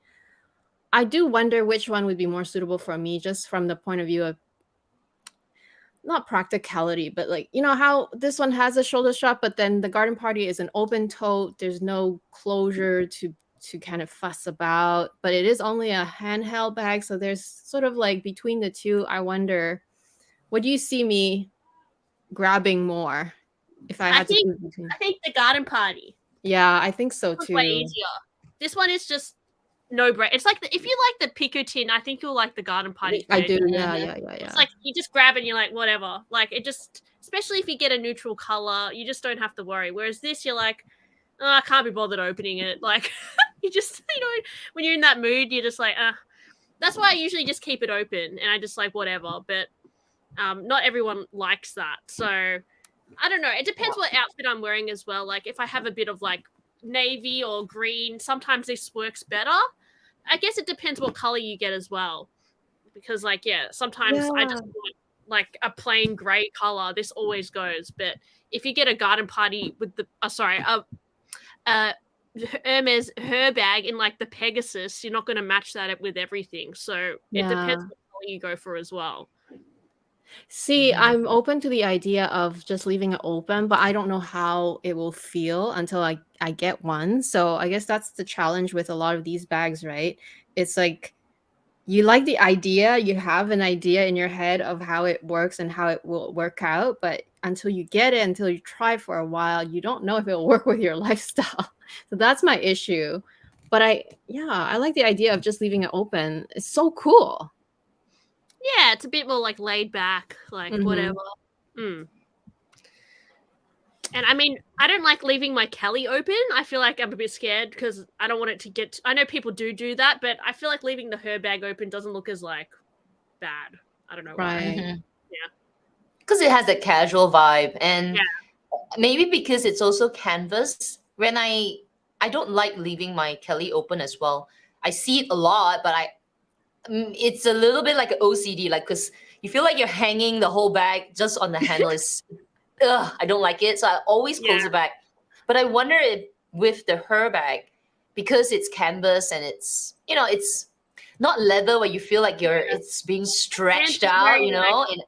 I do wonder which one would be more suitable for me, just from the point of view of not practicality, but like, you know how this one has a shoulder strap, but then the Garden Party is an open tote. There's no closure to to kind of fuss about, but it is only a handheld bag, so there's sort of like between the two. I wonder, what do you see me grabbing more if I had to choose between? I think the garden party. Yeah, I think so It's way too. easier. This one is just no brainer. It's like if you like the Pico tin, I think you'll like the garden party. I do. Yeah. It's like you just grab it and you're like, whatever. Like it just, especially if you get a neutral color, you just don't have to worry. Whereas this, you're like, oh, I can't be bothered opening it. Like you just, when you're in that mood, you're just like, that's why I usually just keep it open and I just like whatever. But not everyone likes that. So I don't know. It depends what outfit I'm wearing as well. Like if I have a bit of like navy or green, sometimes this works better. I guess it depends what color you get as well, because like sometimes I just want like a plain gray color. This always goes. But if you get a garden party with the Hermes Herbag in like the Pegasus, you're not going to match that with everything. So it depends what color you go for as well. See, I'm open to the idea of just leaving it open, but I don't know how it will feel until I get one. So I guess that's the challenge with a lot of these bags, right? It's like you like the idea, you have an idea in your head of how it works and how it will work out, but until you get it, until you try for a while, you don't know if it will work with your lifestyle. So that's my issue. But I like the idea of just leaving it open. It's so cool. Yeah, it's a bit more like laid back, like whatever. And I mean, I don't like leaving my Kelly open. I feel like I'm a bit scared because I don't want it to get. I know people do that, but I feel like leaving the Herbag open doesn't look as like bad. I don't know why. Yeah, because it has that casual vibe, and maybe because it's also canvas. When I don't like leaving my Kelly open as well. I see it a lot, but it's a little bit like an OCD, like because you feel like you're hanging the whole bag just on the handle. Is I don't like it, so I always close the bag. But I wonder if with the Herbag, because it's canvas and it's it's not leather where you feel like it's being stretched out, and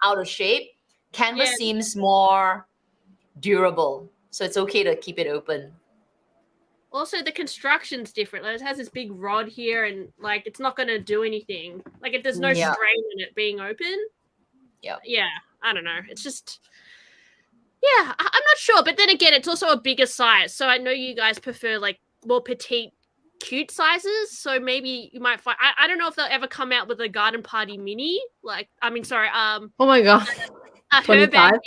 out of shape. Canvas seems more durable, so it's okay to keep it open. Also, the construction's different. Like, it has this big rod here, and like it's not going to do anything. Like if there's no strain in it being open. Yeah. I don't know. It's just. Yeah, I'm not sure. But then again, it's also a bigger size. So I know you guys prefer like more petite, cute sizes. So maybe you might find. I don't know if they'll ever come out with a garden party mini. Like oh my god, a Herbag.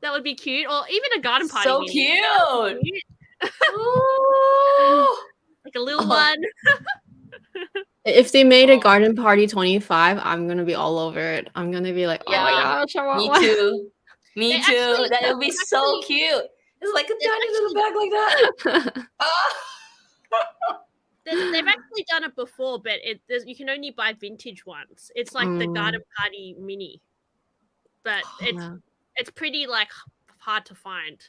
That would be cute, or even a garden party. So mini. cute. Like a little one. If they made a garden party 25, I'm gonna be all over it. I'm gonna be like, oh my gosh, I want me one. too. Me too. Actually, that would be so cute. It's like a tiny little bag like that. They've actually done it before, but you can only buy vintage ones. It's like the garden party mini, but it's pretty like hard to find.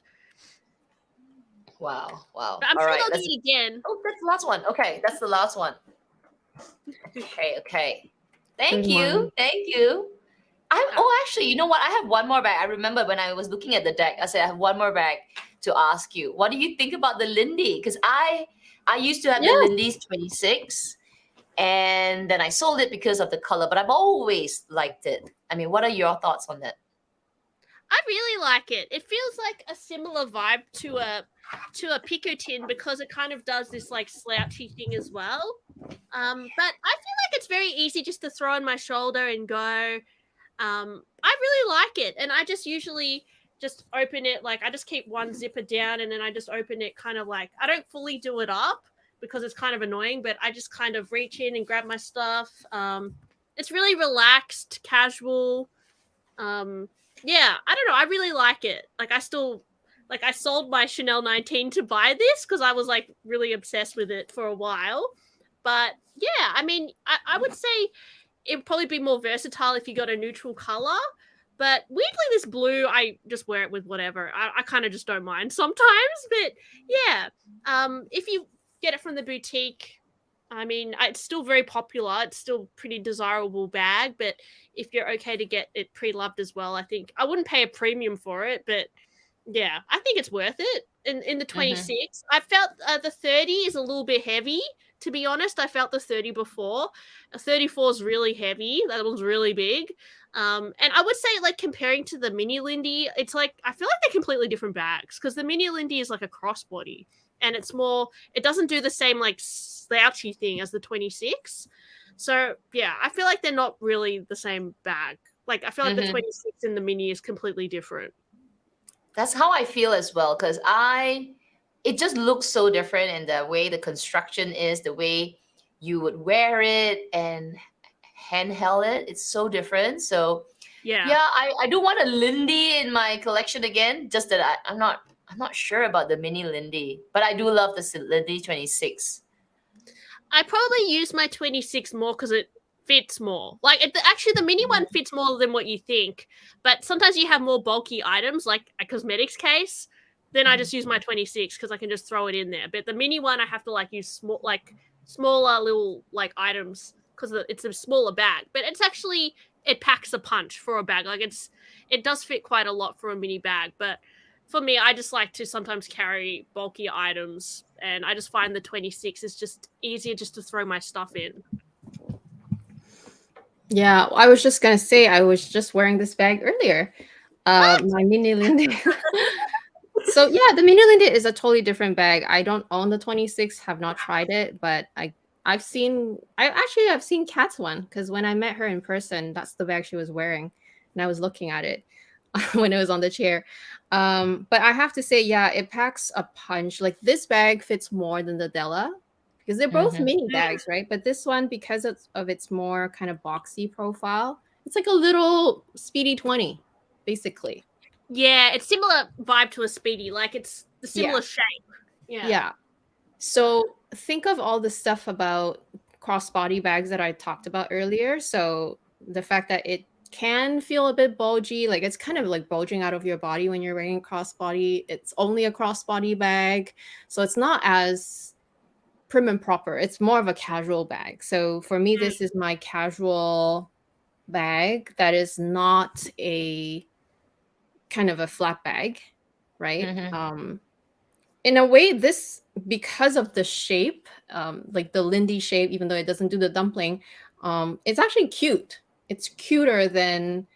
Wow. But I'm sure they'll do it again. Oh, that's the last one. Okay, that's the last one. Okay. Thank you. Actually, you know what? I have one more bag. I remember when I was looking at the deck, I said I have one more bag to ask you. What do you think about the Lindy? Because I used to have the Lindy's 26, and then I sold it because of the color, but I've always liked it. I mean, what are your thoughts on that? I really like it. It feels like a similar vibe to a Pico tin because it kind of does this like slouchy thing as well. But I feel like it's very easy just to throw on my shoulder and go. I really like it, and I just usually just open it like I just keep one zipper down and then I just open it kind of like I don't fully do it up because it's kind of annoying, but I just kind of reach in and grab my stuff. It's really relaxed, casual. Yeah, I don't know. I really like it. Like I sold my Chanel 19 to buy this because I was like really obsessed with it for a while. But yeah, I mean, I would say it would probably be more versatile if you got a neutral color. But weirdly, this blue, I just wear it with whatever. I kind of just don't mind sometimes. But yeah, if you get it from the boutique, I mean, it's still very popular. It's still pretty desirable bag. But if you're okay to get it pre-loved as well, I think I wouldn't pay a premium for it. But yeah, I think it's worth it. in the 26. I felt the 30 is a little bit heavy. To be honest, I felt the 30 before. A 34 is really heavy. That one's really big. And I would say, like, comparing to the mini Lindy, it's like I feel like they're completely different bags because the mini Lindy is like a crossbody, and it's more. It doesn't do the same like slouchy thing as the 26. So yeah, I feel like they're not really the same bag. Like I feel like the 26 and the mini is completely different. That's how I feel as well, because it just looks so different in the way the construction is, the way you would wear it and handheld it. It's so different. So Yeah, I do want a Lindy in my collection again. Just that I'm not sure about the mini Lindy, but I do love the Lindy 26. I probably use my 26 more because it fits more. Like actually, the mini one fits more than what you think. But sometimes you have more bulky items, like a cosmetics case. Then I just use my 26 because I can just throw it in there. But the mini one, I have to like use smaller little like items because it's a smaller bag. But it's actually it packs a punch for a bag. Like it does fit quite a lot for a mini bag, but. For me, I just like to sometimes carry bulky items, and I just find the 26 is just easier just to throw my stuff in. Yeah, I was just gonna say I was just wearing this bag earlier. My mini Lindy. So yeah, the mini Lindy is a totally different bag. I don't own the 26, have not tried it, but I've seen Kat's one because when I met her in person, that's the bag she was wearing, and I was looking at it when it was on the chair. But I have to say, yeah, it packs a punch. Like this bag fits more than the Della because they're both mini bags, right? But this one, because of its more kind of boxy profile, it's like a little Speedy 20, basically. Yeah, it's similar vibe to a Speedy. Like it's the similar shape. Yeah. So think of all the stuff about crossbody bags that I talked about earlier. So the fact that it can feel a bit bulgy, like it's kind of like bulging out of your body when you're wearing crossbody. It's only a crossbody bag, so it's not as prim and proper. It's more of a casual bag. So for me, this is my casual bag that is not a kind of a flat bag, right? In a way, this, because of the shape, like the Lindy shape, even though it doesn't do the dumpling, it's actually cute. It's cuter than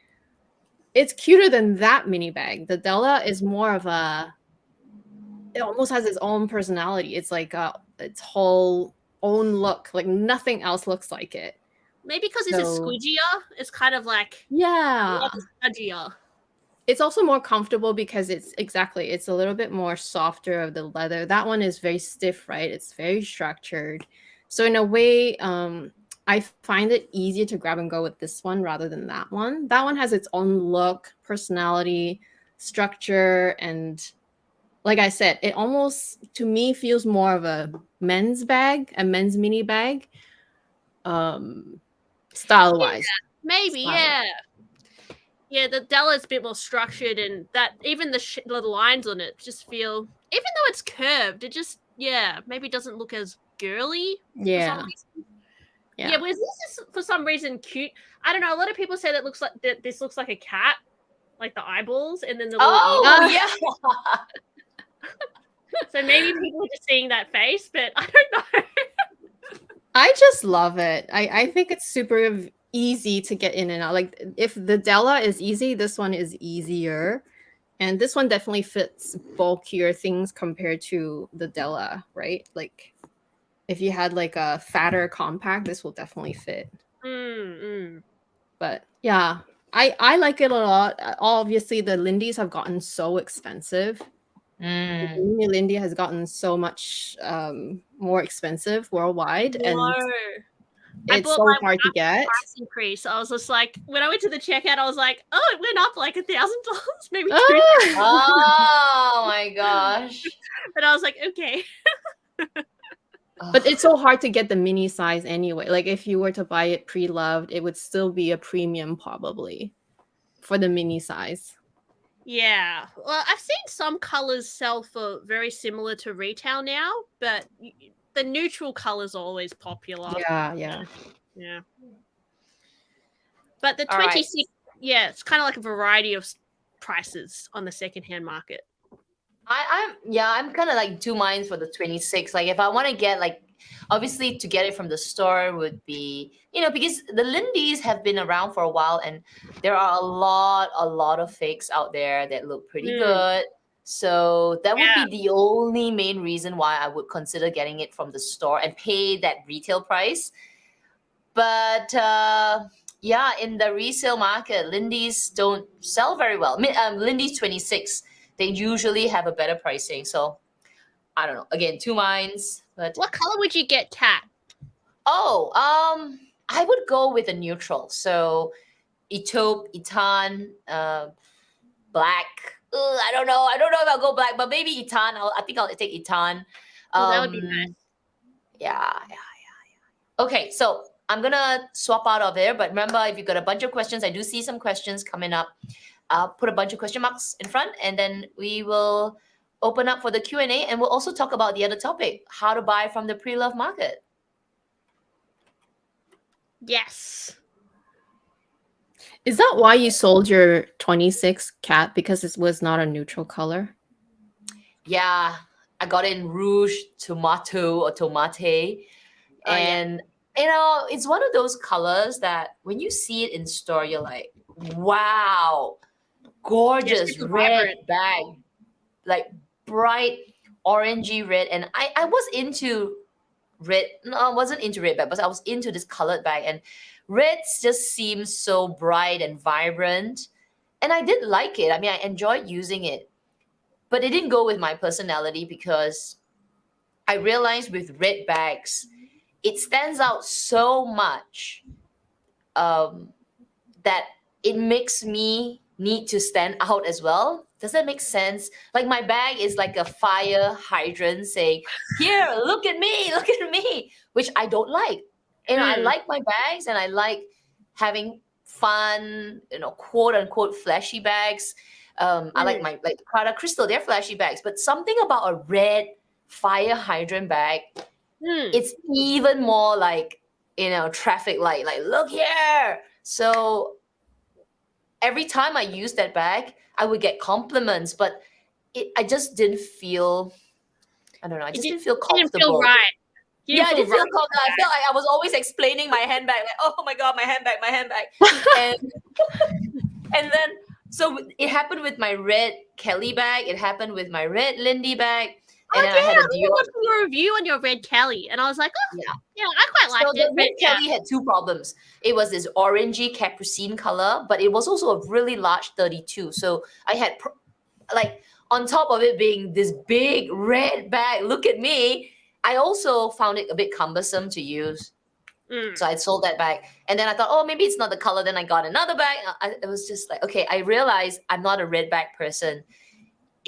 that mini bag. The Della is more of it almost has its own personality. It's like its whole own look. Like nothing else looks like it. Maybe because it's a squidgier. It's kind of like squidgier. It's also more comfortable because it's a little bit more softer of the leather. That one is very stiff, right? It's very structured. So in a way, I find it easier to grab and go with this one rather than that one. That one has its own look, personality, structure, and like I said, it almost, to me, feels more of a men's bag, a men's mini bag, style-wise. Yeah, maybe, yeah. Yeah, the Della is a bit more structured, and that even the lines on it just feel, even though it's curved, it just maybe doesn't look as girly. Yeah. For some reason. Yeah, whereas this is for some reason cute. I don't know. A lot of people say that this looks like a cat, like the eyeballs, and then the little yeah. So maybe people are just seeing that face, but I don't know. I just love it. I think it's super easy to get in and out. Like if the Della is easy, this one is easier. And this one definitely fits bulkier things compared to the Della, right? Like if you had like a fatter compact, this will definitely fit. But yeah, I like it a lot. Obviously, the Lindys have gotten so expensive. Lindy has gotten so much more expensive worldwide, and it's so hard to get. Price increase. I was just like, when I went to the checkout, I was like, oh, it went up like $1,000, maybe $2,000. Oh my gosh! But I was like, okay. But it's so hard to get the mini size anyway. Like if you were to buy it pre-loved, it would still be a premium probably for the mini size. Yeah. Well, I've seen some colors sell for very similar to retail now, but the neutral colors are always popular. Yeah. But the 26, it's kind of like a variety of prices on the secondhand market. I'm kind of like two minds for the 26. Like if I want to get like, obviously to get it from the store would be, because the Lindys have been around for a while and there are a lot of fakes out there that look pretty good. So that would be the only main reason why I would consider getting it from the store and pay that retail price. But in the resale market, Lindy's don't sell very well. Lindy's 26, they usually have a better pricing. So I don't know. Again, two minds. But What color would you get, Kat? I would go with a neutral. So Etaupe, Etan, black. I don't know. I don't know if I'll go black, but maybe Etan. I think I'll take Etan. That would be nice. Yeah. Okay, so I'm gonna swap out of there. But remember, if you've got a bunch of questions, I do see some questions coming up. I'll put a bunch of question marks in front, and then we will open up for the Q&A, and we'll also talk about the other topic, how to buy from the pre-love market. Yes. Is that why you sold your 26 Cat, because it was not a neutral color? Yeah, I got in rouge, tomato or tomate. And it's one of those colors that when you see it in store, you're like, wow, gorgeous red bag, like bright orangey red. And I was into red. No, I wasn't into red bag, but I was into this colored bag. And reds just seems so bright and vibrant. And I did like it. I mean, I enjoyed using it. But it didn't go with my personality because I realized with red bags, it stands out so much that it makes me need to stand out as well. Does that make sense? Like my bag is like a fire hydrant saying, here, look at me, which I don't like. I like my bags and I like having fun, quote unquote flashy bags. I like my Prada Crystal, they're flashy bags, but something about a red fire hydrant bag, it's even more like, traffic light, like look here. So every time I use that bag, I would get compliments, but I just didn't feel, I don't know, I just didn't feel comfortable. Didn't feel right. I didn't feel comfortable. I felt like I was always explaining my handbag, like, oh my God, my handbag. and then, so it happened with my red Kelly bag. It happened with my red Lindy bag. And then I had a Dior. Watching your review on your red Kelly, and I was like, oh, yeah, I quite liked it. So the red Kelly had two problems. It was this orangey capucine color, but it was also a really large 32. So I had, on top of it being this big red bag, look at me, I also found it a bit cumbersome to use. So I sold that bag. And then I thought, oh, maybe it's not the color. Then I got another bag. It was just like, okay, I realized I'm not a red bag person.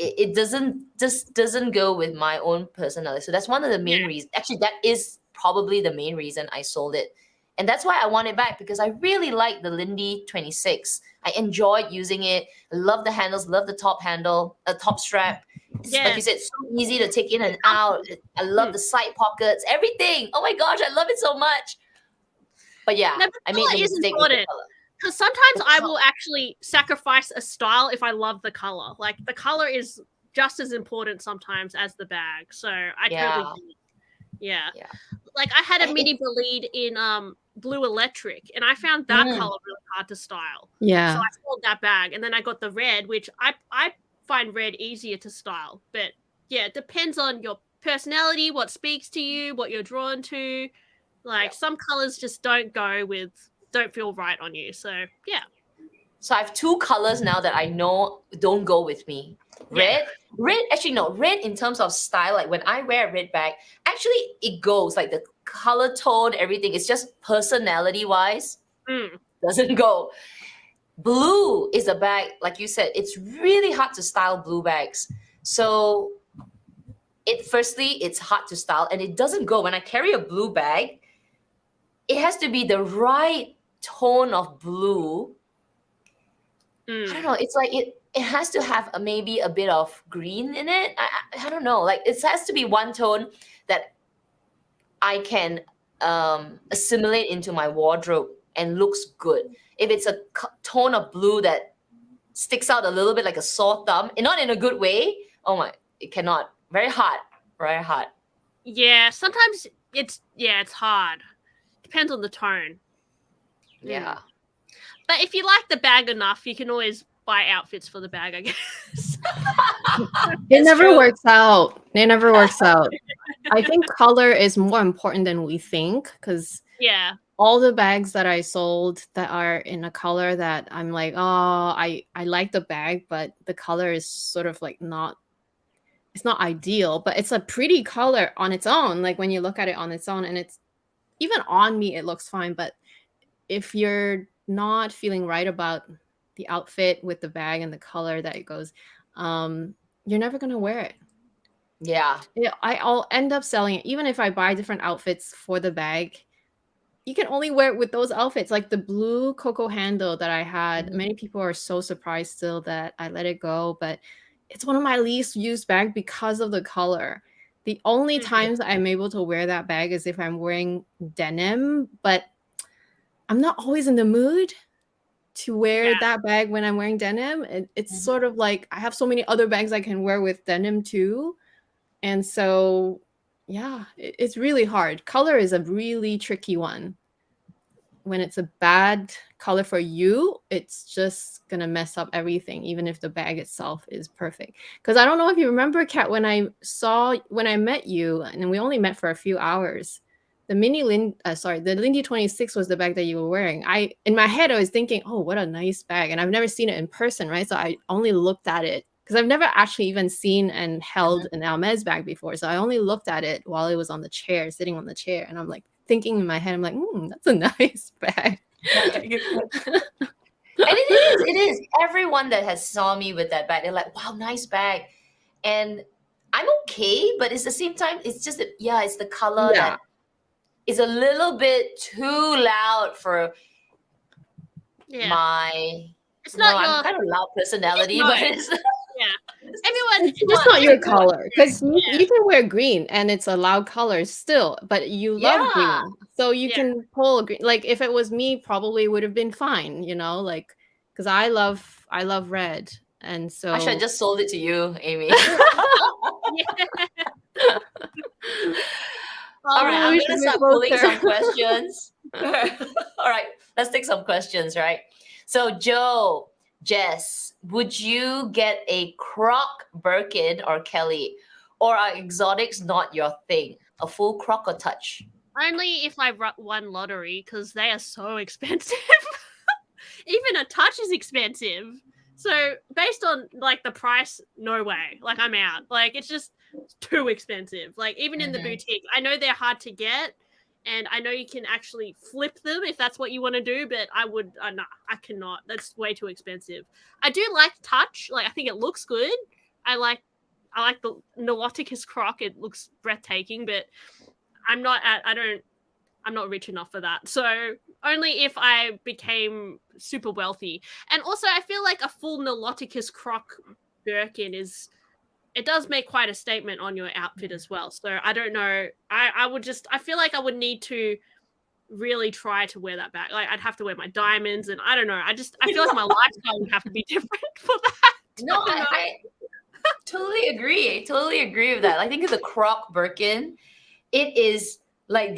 It doesn't go with my own personality. So that's one of the main reasons. Actually, that is probably the main reason I sold it. And that's why I want it back, because I really like the Lindy 26. I enjoyed using it. I love the handles, love the top handle, top strap. It's, like you said, so easy to take in and out. I love the side pockets, everything. Oh my gosh, I love it so much. But yeah, I made the mistake with the color. Because sometimes I will actually sacrifice a style if I love the color. Like the color is just as important sometimes as the bag. So I totally yeah. Like I had a mini Bolide in blue electric, and I found that color really hard to style. Yeah. So I sold that bag, and then I got the red, which I find red easier to style. But yeah, it depends on your personality, what speaks to you, what you're drawn to. Like some colors just don't feel right on you. So yeah. So I have two colors now that I know don't go with me. Red in terms of style, like when I wear a red bag, actually it goes, like the color tone, everything. It's just personality wise, doesn't go. Blue is a bag, like you said, it's really hard to style blue bags. So it's hard to style and it doesn't go. When I carry a blue bag, it has to be the right tone of blue. I don't know. It's like it has to have maybe a bit of green in it. I don't know. Like it has to be one tone that I can assimilate into my wardrobe and looks good. If it's a tone of blue that sticks out a little bit like a sore thumb, and not in a good way, oh my, it cannot. Very hard. Very hard. Yeah, sometimes it's hard. Depends on the tone. Yeah. But if you like the bag enough, you can always buy outfits for the bag, I guess. It never true. works out. It never works out. I think color is more important than we think, because Yeah. all the bags that I sold that are in a color that I'm like, oh, I like the bag, but the color is sort of like it's not ideal, but it's a pretty color on its own. Like when you look at it on its own, and it's even on me, it looks fine. But if you're not feeling right about the outfit with the bag and the color that it goes, you're never gonna wear it. Yeah. I'll end up selling it. Even if I buy different outfits for the bag, you can only wear it with those outfits. Like the blue cocoa handle that I had, many people are so surprised still that I let it go, but it's one of my least used bags because of the color. The only times I'm able to wear that bag is if I'm wearing denim, but I'm not always in the mood to wear that bag when I'm wearing denim. It's sort of like I have so many other bags I can wear with denim too. And so, yeah, it's really hard. Color is a really tricky one. When it's a bad color for you, it's just gonna mess up everything, even if the bag itself is perfect. Because I don't know if you remember, Kat, when I met you, and we only met for a few hours, the Lindy 26 was the bag that you were wearing. In my head, I was thinking, oh, what a nice bag. And I've never seen it in person, right? So I only looked at it because I've never actually even seen and held an Hermes bag before. So I only looked at it while it was on the chair, sitting on the chair. And I'm like thinking in my head, I'm like, that's a nice bag. And it is. Everyone that has saw me with that bag, they're like, wow, nice bag. And I'm okay, but it's the same time, it's just that, it's the color that is a little bit too loud for my. It's not I'm kind of loud personality, but it's everyone. It's just not your color, because you can wear green and it's a loud color still, but you love green, so you can pull green. Like if it was me, probably would have been fine, like because I love red, and so I should have just sold it to you, Amy. All right, I'm gonna start pulling some questions. All right, let's take some questions, right? So Joe, Jess, would you get a croc Birkin or Kelly? Or are exotics not your thing? A full croc or touch? Only if I won lottery, because they are so expensive. Even a touch is expensive. So based on like the price, no way. Like I'm out. Like it's just too expensive. Like even in the boutique, I know they're hard to get, and I know you can actually flip them if that's what you want to do. But I would, no, I cannot. That's way too expensive. I do like touch. Like I think it looks good. I like the Nauticus croc. It looks breathtaking. But I'm not rich enough for that. So only if I became super wealthy. And also I feel like a full Nauticus croc Birkin it does make quite a statement on your outfit as well. So I don't know. I feel like I would need to really try to wear that bag. Like I'd have to wear my diamonds, and I don't know. I feel like my lifestyle would have to be different for that. No, I totally agree. I totally agree with that. I think of the croc Birkin, it is like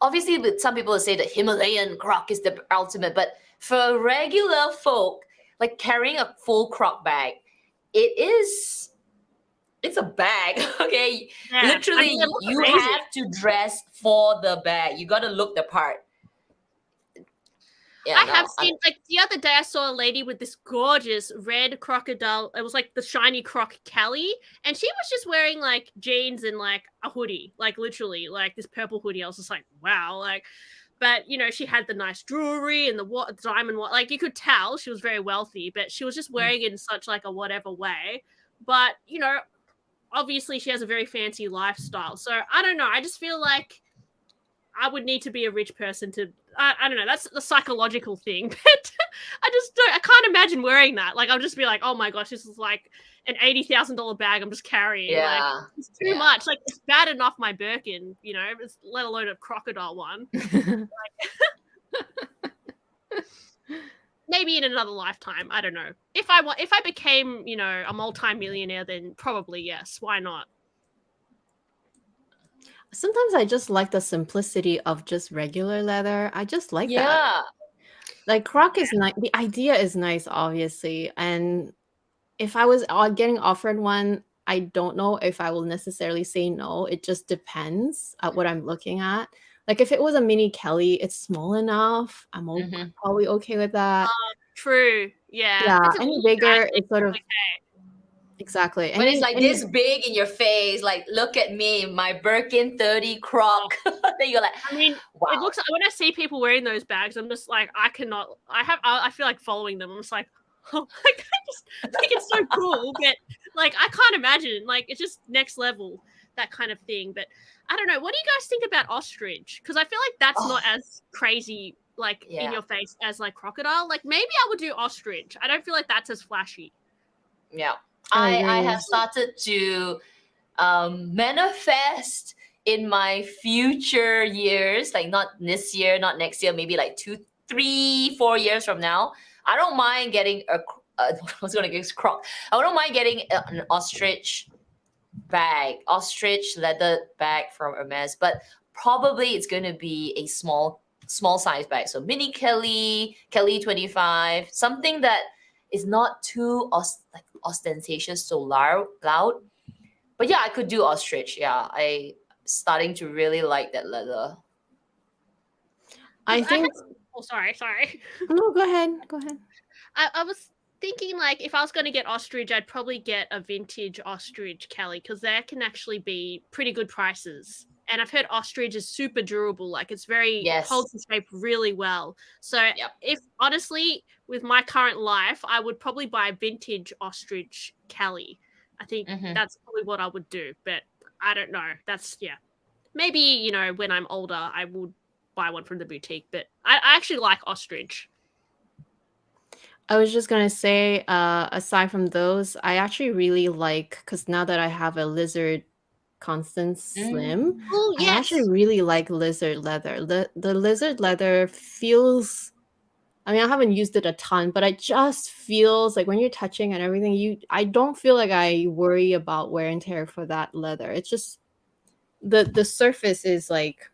obviously, with some people say that Himalayan croc is the ultimate, but for regular folk, like carrying a full croc bag, it's a bag, okay? Yeah, literally, you have to dress for the bag. You got to look the part. Yeah, I have seen, like the other day I saw a lady with this gorgeous red crocodile. It was like the shiny croc Kelly, and she was just wearing like jeans and like a hoodie, like literally like this purple hoodie. I was just like, wow, like, but she had the nice jewelry and the diamond, like you could tell she was very wealthy, but she was just wearing it in such like a whatever way. But obviously she has a very fancy lifestyle. So I don't know. I just feel like I would need to be a rich person to, I don't know, that's the psychological thing, but I can't imagine wearing that. Like, I'll just be like, oh my gosh, this is like an $80,000 bag I'm just carrying. Yeah. Like, it's too much. Like, it's bad enough my Birkin, let alone a crocodile one. maybe in another lifetime. I don't know. If I became, you know, a multi-millionaire, then probably yes. Why not? Sometimes I just like the simplicity of just regular leather. I just like that. Yeah. Like croc is nice. The idea is nice, obviously. And if I was getting offered one, I don't know if I will necessarily say no. It just depends at what I'm looking at. Like if it was a mini Kelly, it's small enough. I'm Mhm. probably okay with that. True. Yeah. Yeah, If it's a any little bigger, drastic, it's sort of okay. exactly. When it's like Any this big in your face, like look at me, my Birkin 30 croc. Then you're like, I mean, wow. it looks when I see people wearing those bags, I'm just like, I cannot. I feel like following them. I'm just like, oh, like, I just think it's so cool, but like I can't imagine. Like it's just next level, that kind of thing. But I don't know. What do you guys think about ostrich? Because I feel like that's not as crazy, like in Yeah. your face as like crocodile. Like maybe I would do ostrich. I don't feel like that's as flashy. Yeah. I I agree. have started to manifest in my future years, like not this year, not next year, maybe like 2, 3, 4 years from now. I don't mind getting I was gonna get croc. I don't mind getting an ostrich bag, ostrich leather bag from Hermes, but probably it's gonna be a small size bag. So mini Kelly, Kelly 25, something that is not too ostentatious, so loud. But yeah, I could do ostrich. Yeah, I starting to really like that leather. I think Oh, sorry. no, go ahead. Go ahead. I was thinking like if I was going to get ostrich, I'd probably get a vintage ostrich Kelly because there can actually be pretty good prices. And I've heard ostrich is super durable, like it's very Yes. holds its shape really well. So Yep. if honestly, with my current life, I would probably buy a vintage ostrich Kelly. I think Mhm. that's probably what I would do, but I don't know. That's maybe you know when I'm older, I would buy one from the boutique. But I actually like ostrich. I was just gonna say, aside from those, I actually really like because now that I have a lizard Constance Slim, Oh I actually yes. really like lizard leather. The lizard leather feels. I mean, I haven't used it a ton, but it just feels like when you're touching and everything, I don't feel like I worry about wear and tear for that leather. It's just the surface is like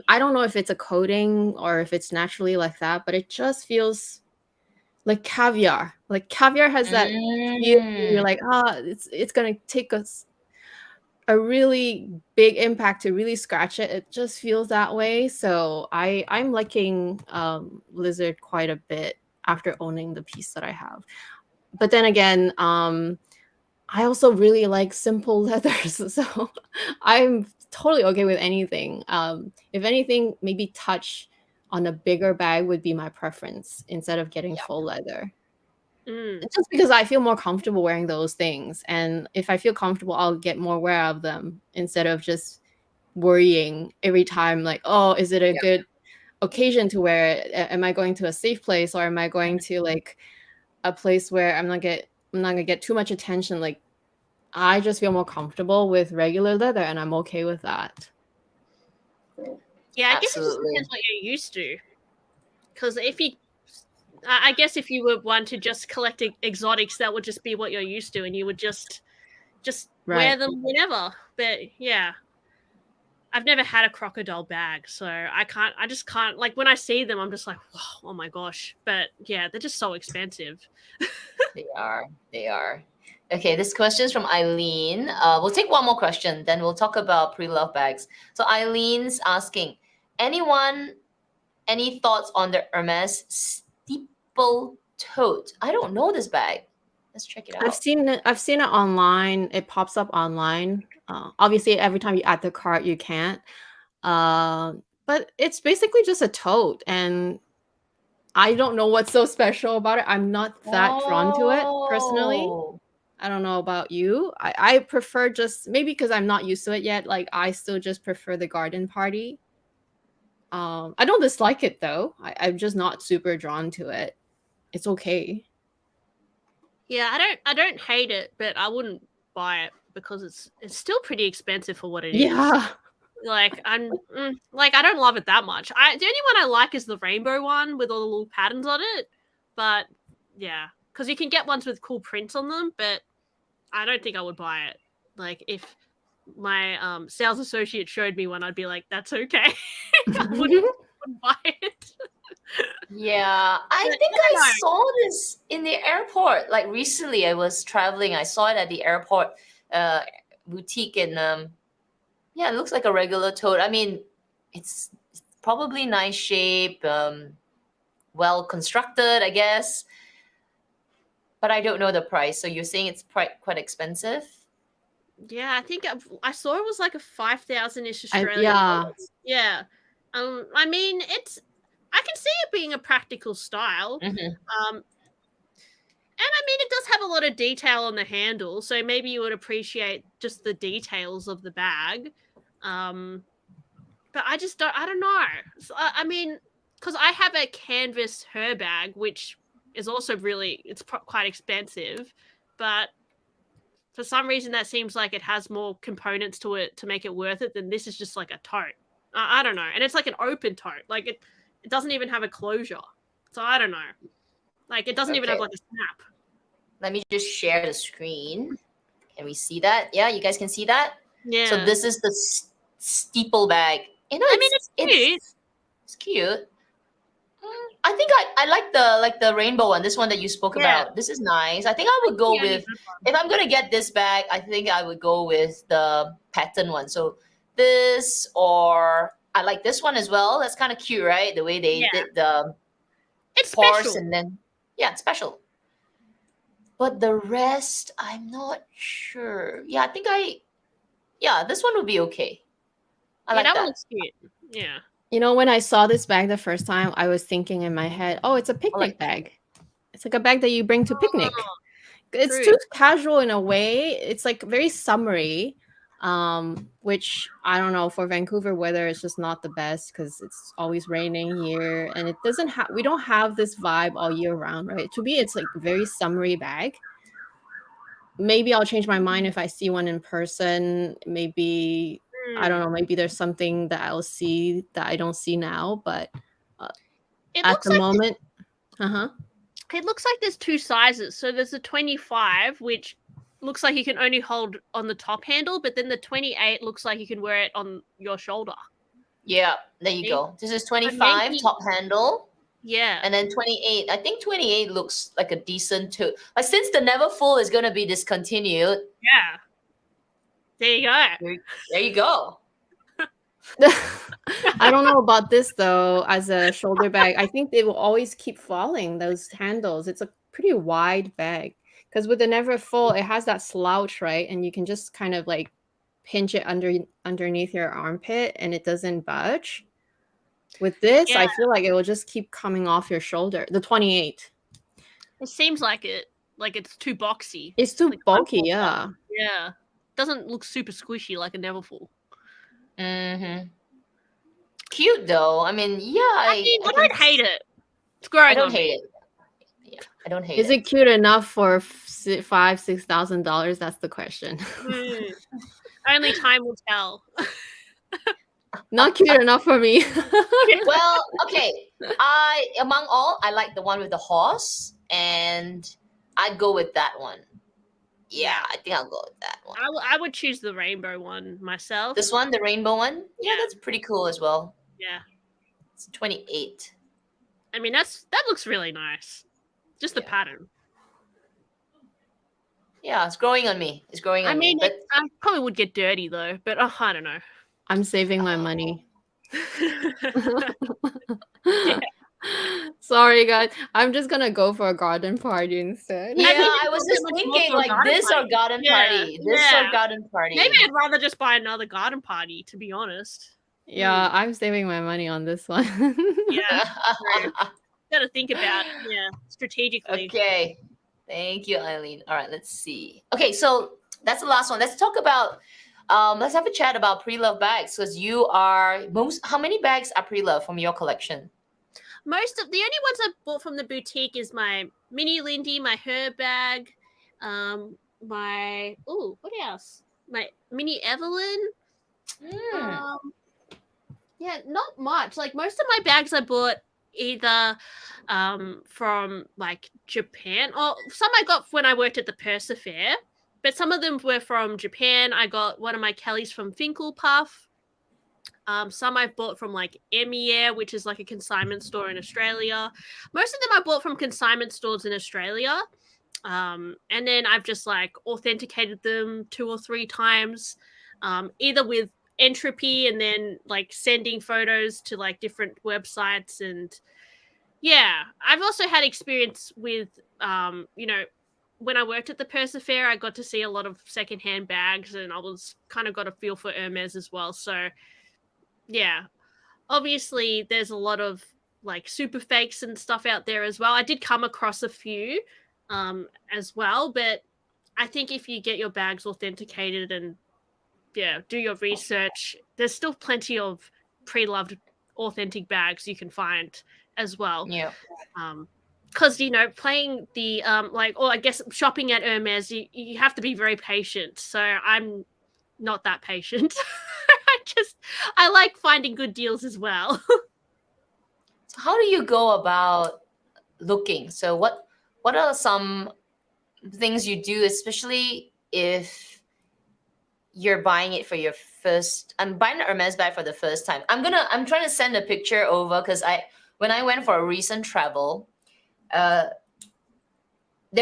I don't know if it's a coating or if it's naturally like that, but it just feels like caviar. Like caviar has that feel where you're like, it's gonna take us a really big impact to really scratch it. It just feels that way. So I'm liking Lizard quite a bit after owning the piece that I have. But then again, I also really like simple leathers. So I'm totally okay with anything. If anything, maybe touch on a bigger bag would be my preference instead of getting Yep. full leather. Mm. Just because I feel more comfortable wearing those things. And if I feel comfortable, I'll get more wear of them instead of just worrying every time, like, oh, is it a Yep. good occasion to wear it? Am I going to a safe place or am I going to like a place where I'm not gonna get too much attention? Like I just feel more comfortable with regular leather and I'm okay with that. Yeah, I guess it just Absolutely. depends what you're used to. Because if you, I guess if you were one to just collect exotics, that would just be what you're used to, and you would just wear Right. them whenever. But yeah, I've never had a crocodile bag, so I just can't. Like when I see them, I'm just like, whoa, oh my gosh. But yeah, they're just so expensive. They are. They are. Okay, this question is from Eileen. We'll take one more question, then we'll talk about pre-loved bags. So Eileen's asking, any thoughts on the Hermes steeple tote? I don't know this bag. Let's check it out. I've seen it online. It pops up online. Obviously, every time you add the cart, you can't. But it's basically just a tote, and I don't know what's so special about it. I'm not that drawn to it personally. Oh. I don't know about you. I prefer just maybe because I'm not used to it yet. Like I still just prefer the garden party. I don't dislike it though. I'm just not super drawn to it. It's okay. Yeah, I don't hate it, but I wouldn't buy it because it's still pretty expensive for what it is. Yeah. Like like I don't love it that much. The only one I like is the rainbow one with all the little patterns on it. but yeah, because you can get ones with cool prints on them, but I don't think I would buy it. Like if my sales associate showed me one, I'd be like, that's okay. I wouldn't buy it. Yeah, I But think I don't I know. saw this in the airport. Like recently, I was traveling. I saw it at the airport boutique, and yeah, it looks like a regular tote. I mean, it's probably nice shape, well constructed, I guess. But I don't know the price. So you're saying it's quite expensive? Yeah, I think I saw it was like a 5,000-ish I- Australian yeah. dollars. Yeah. I mean, I can see it being a practical style. Mhm. And I mean, it does have a lot of detail on the handle, so maybe you would appreciate just the details of the bag. But I don't know. So, I mean, because I have a canvas Herbag, which is also it's quite expensive, but for some reason that seems like it has more components to it to make it worth it than this is just like a tote. I don't know. And it's like an open tote. Like it doesn't even have a closure. So I don't know. Like it doesn't even have Okay. like a snap. Let me just share the screen. Can we see that? Yeah, you guys can see that? Yeah. So this is the steeple bag. You know, I mean, it's cute. It's cute. I think I like the rainbow one. This one that you spoke Yeah. about. This is nice. I think I would go Yeah, with, if I'm gonna get this bag, I think I would go with the pattern one. So this, or I like this one as well. That's kind of cute, right? The way they Yeah. did the It's horse, special. and then yeah, it's special. But the rest, I'm not sure. Yeah, this one would be okay. I like that that. one looks cute. Yeah. You know, when I saw this bag the first time, I was thinking in my head, oh, it's a picnic bag. It's like a bag that you bring to picnic. It's true. too casual in a way. It's like very summery, which I don't know, for Vancouver weather, it's just not the best because it's always raining here, and it doesn't have. We don't have this vibe all year round, right? To me, it's like a very summery bag. Maybe I'll change my mind if I see one in person. Maybe I don't know. Maybe there's something that I'll see that I don't see now, but It at looks the like moment, it looks like there's two sizes. So there's a 25, which looks like you can only hold on the top handle, but then the 28 looks like you can wear it on your shoulder. Yeah, there you See? go. This is 25 maybe- top handle. Yeah. And then 28. I think 28 looks like a decent tote. Like since the Never Full is gonna be discontinued. Yeah. There you go. There you go. I don't know about this though. As a shoulder bag, I think they will always keep falling. Those handles. It's a pretty wide bag because with the Never Full, it has that slouch, right? And you can just kind of like pinch it underneath your armpit, and it doesn't budge. With this, I feel like it will just keep coming off your shoulder. The 28. It seems like it. Like it's too boxy. It's too like bulky, yeah. Yeah. Doesn't look super squishy like a Neverfull. Mm-hmm. Cute though. I mean, yeah. I don't hate it. It's growing. I don't hate it. Yeah, I don't hate it. Is it cute enough for $5,000-$6,000? That's the question. Only time will tell. Not cute enough for me. Well, okay. Among all, I like the one with the horse, and I'd go with that one. Yeah, I think I'll go with that one. I would choose the rainbow one myself. This one, the rainbow one? Yeah, Yeah. that's pretty cool as well. Yeah. It's 28. I mean, that looks really nice. Just the pattern. Yeah, it's growing on me. It's growing on me. But I probably would get dirty though, but I don't know. I'm saving my money. Sorry, guys. I'm just gonna go for a garden party instead. yeah, I mean, I was it's just also much more thinking for a like garden this party. or garden party. This or garden party. Maybe I'd rather just buy another garden party, to be honest. Yeah, I'm saving my money on this one. Yeah. Gotta think about strategically. Okay. Thank you, Eileen. All right, let's see. Okay, so that's the last one. Let's talk about let's have a chat about pre-loved bags, because you are how many bags are pre-loved from your collection? Most of the only ones I bought from the boutique is my mini Lindy, my Herbag, my what else? My mini Evelyn. Yeah, not much. Like most of my bags I bought either from like Japan, or some I got when I worked at the Purser Fair, but some of them were from Japan. I got one of my Kellys from Finkelpuff. Some I've bought from like Emier, which is like a consignment store in Australia. Most of them I bought from consignment stores in Australia. And then I've just like authenticated them 2 or 3 times, either with entropy and then like sending photos to like different websites. And yeah, I've also had experience with, when I worked at the Purser Fair, I got to see a lot of secondhand bags, and I was kind of got a feel for Hermes as well. So yeah, obviously there's a lot of like super fakes and stuff out there as well. I did come across a few as well, but I think if you get your bags authenticated and do your research, there's still plenty of pre-loved authentic bags you can find as well. Yeah. Because playing the or I guess shopping at Hermes, you have to be very patient. So I'm not that patient. I like finding good deals as well. So how do you go about looking? So what are some things you do, especially if you're buying it for your first? I'm buying a Hermes bag for the first time. I'm trying to send a picture over because when I went for a recent travel, there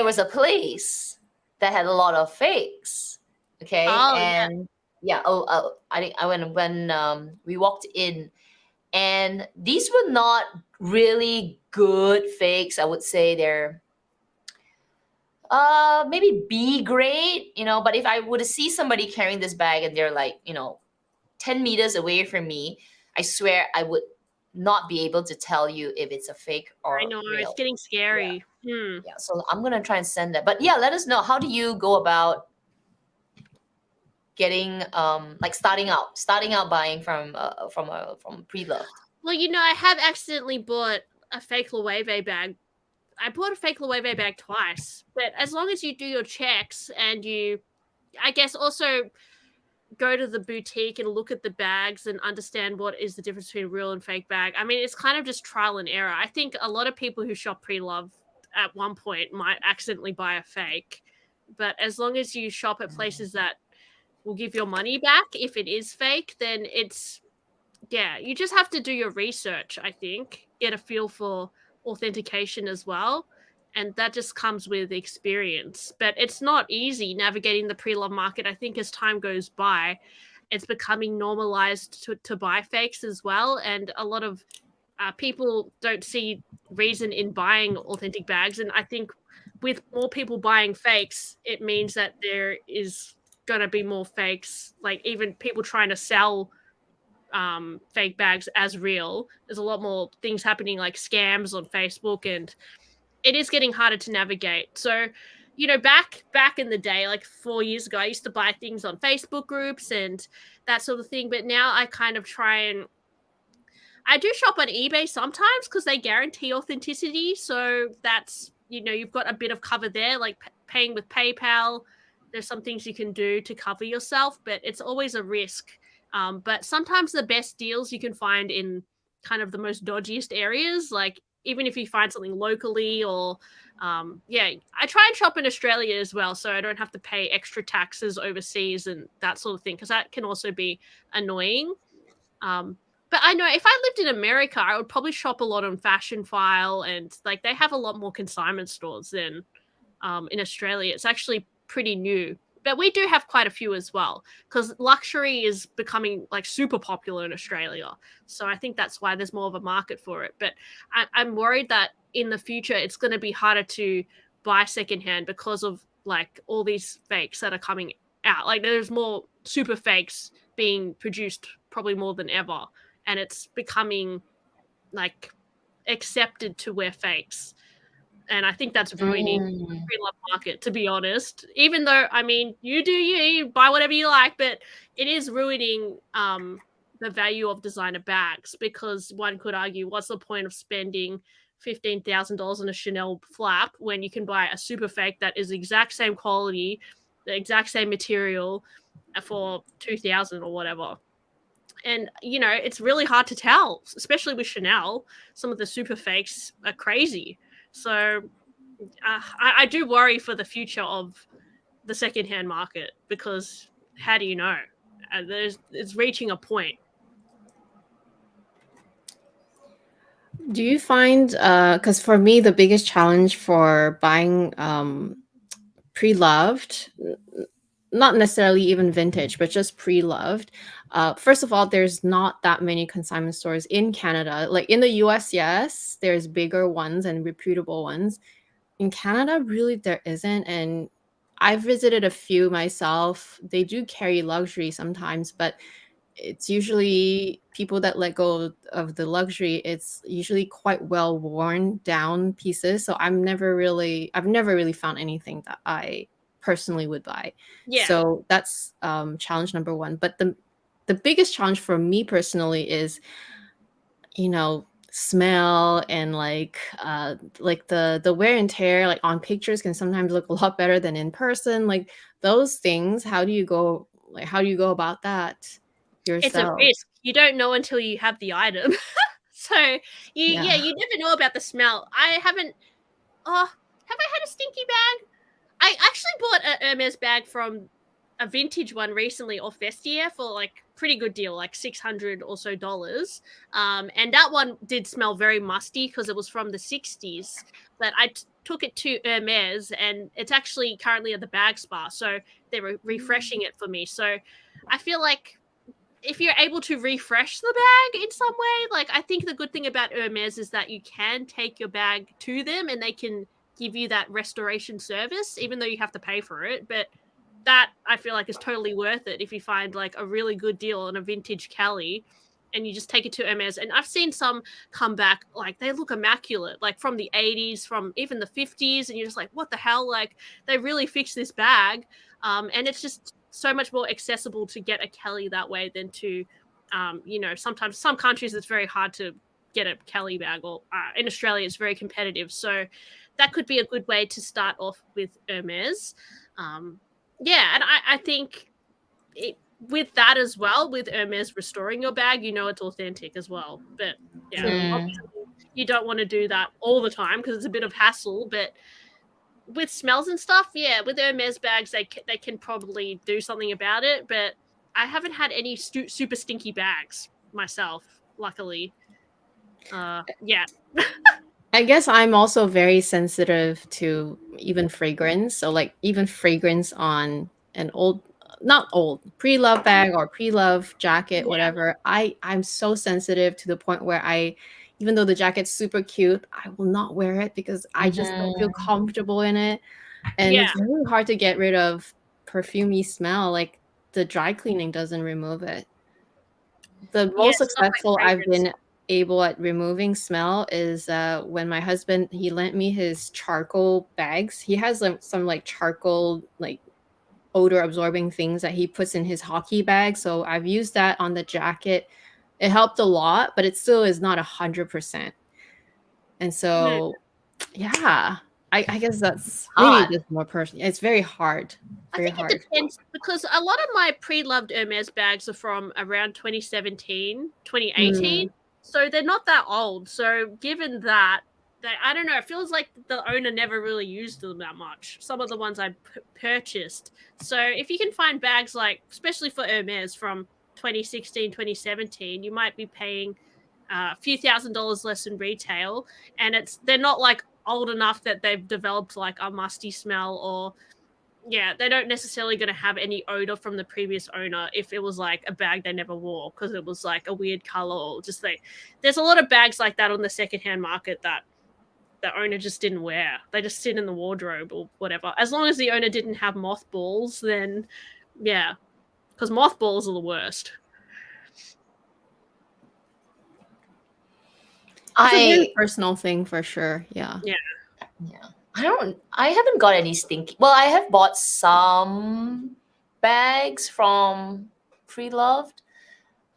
was a place that had a lot of fakes. Okay, and I think when we walked in, and these were not really good fakes. I would say they're maybe B grade, but if I were to see somebody carrying this bag and they're like 10 meters away from me, I swear I would not be able to tell you if it's a fake or I know, real. it's getting scary. Yeah, so I'm gonna try and send that. But yeah, let us know, how do you go about getting starting out buying from Preloved? Well, I have accidentally bought a fake Loewe bag. I bought a fake Loewe bag twice, but as long as you do your checks and you, I guess, also go to the boutique and look at the bags and understand what is the difference between real and fake bag. I mean, it's kind of just trial and error. I think a lot of people who shop Preloved at one point might accidentally buy a fake, but as long as you shop at places that will give your money back if it is fake, then you just have to do your research, I think, get a feel for authentication as well, and that just comes with experience. But it's not easy navigating the pre-loved market. I think as time goes by, it's becoming normalized to buy fakes as well, and a lot of people don't see reason in buying authentic bags. And I think with more people buying fakes, it means that there is going to be more fakes, like even people trying to sell fake bags as real. There's a lot more things happening, like scams on Facebook, and it is getting harder to navigate. So back in the day, like 4 years ago, I used to buy things on Facebook groups and that sort of thing, but now I kind of I do shop on eBay sometimes because they guarantee authenticity, so that's you've got a bit of cover there, like paying with PayPal. There's some things you can do to cover yourself, but it's always a risk. But sometimes the best deals you can find in kind of the most dodgiest areas, like even if you find something locally or, I try and shop in Australia as well, so I don't have to pay extra taxes overseas and that sort of thing, because that can also be annoying. But I know if I lived in America, I would probably shop a lot on Fashion File, and like they have a lot more consignment stores than in Australia. It's actually pretty new. But we do have quite a few as well, because luxury is becoming like super popular in Australia. So I think that's why there's more of a market for it. But I'm worried that in the future, it's going to be harder to buy secondhand because of like all these fakes that are coming out. Like there's more super fakes being produced probably more than ever. And it's becoming like accepted to wear fakes. And I think that's ruining the pre-loved market, to be honest. Even though, I mean, you buy whatever you like, but it is ruining the value of designer bags, because one could argue, what's the point of spending $15,000 on a Chanel flap when you can buy a super fake that is the exact same quality, the exact same material for $2,000 or whatever? And it's really hard to tell, especially with Chanel. Some of the super fakes are crazy. So I do worry for the future of the secondhand market, because how do you know? It's reaching a point. Do you find, because for me, the biggest challenge for buying pre-loved, not necessarily even vintage, but just pre-loved. First of all, there's not that many consignment stores in Canada. Like in the US, yes, there's bigger ones and reputable ones. In Canada, really, there isn't. And I've visited a few myself. They do carry luxury sometimes, but it's usually people that let go of the luxury. It's usually quite well worn down pieces. So I've never really found anything that I personally would buy. Yeah. So that's challenge number one. But the biggest challenge for me personally is, smell and like the wear and tear, like on pictures can sometimes look a lot better than in person. Like those things, how do you go about that It's a yourself? risk. You don't know until you have the item. So you never know about the smell. I haven't. Oh, have I had a stinky bag? I actually bought a Hermes bag from a vintage one recently off Vestiaire for like pretty good deal, like $600 or so. And that one did smell very musty because it was from the 60s. But I took it to Hermes, and it's actually currently at the bag spa, so they were refreshing it for me. So I feel like if you're able to refresh the bag in some way, like I think the good thing about Hermes is that you can take your bag to them and they can give you that restoration service, even though you have to pay for it. But that I feel like is totally worth it if you find like a really good deal on a vintage Kelly and you just take it to Hermes. And I've seen some come back, like they look immaculate, like from the 80s, from even the 50s. And you're just like, what the hell? Like they really fixed this bag. And it's just so much more accessible to get a Kelly that way than to, sometimes some countries it's very hard to get a Kelly bag, or in Australia it's very competitive. So that could be a good way to start off with Hermes. And I think with that as well, with Hermes restoring your bag, it's authentic as well. But obviously you don't want to do that all the time because it's a bit of hassle. But with smells and stuff, with Hermes bags, they can probably do something about it. But I haven't had any super stinky bags myself, luckily. I guess I'm also very sensitive to even fragrance. So like even fragrance on an not old, pre-love bag or pre-love jacket, whatever. I'm so sensitive to the point where even though the jacket's super cute, I will not wear it because I just don't feel comfortable in it. And it's really hard to get rid of perfumey smell. Like the dry cleaning doesn't remove it. The most successful I've been able at removing smell is when my husband, he lent me his charcoal bags. He has some like charcoal like odor absorbing things that he puts in his hockey bag. So I've used that on the jacket. It helped a lot, but it still is not 100%. And so I guess that's maybe just more personal. It's very hard. Very hard. It depends, because a lot of my pre-loved Hermes bags are from around 2017, 2018. So they're not that old. So given that, I don't know, it feels like the owner never really used them that much. Some of the ones I purchased. So if you can find bags like, especially for Hermes from 2016, 2017, you might be paying a few $1,000s less in retail. And they're not like old enough that they've developed like a musty smell, or they don't necessarily going to have any odor from the previous owner if it was like a bag they never wore because it was like a weird color, or just there's a lot of bags like that on the secondhand market that the owner just didn't wear. They just sit in the wardrobe or whatever. As long as the owner didn't have mothballs, then because mothballs are the worst. It's a very personal thing for sure. Yeah. I haven't got any stinky. Well, I have bought some bags from pre-loved,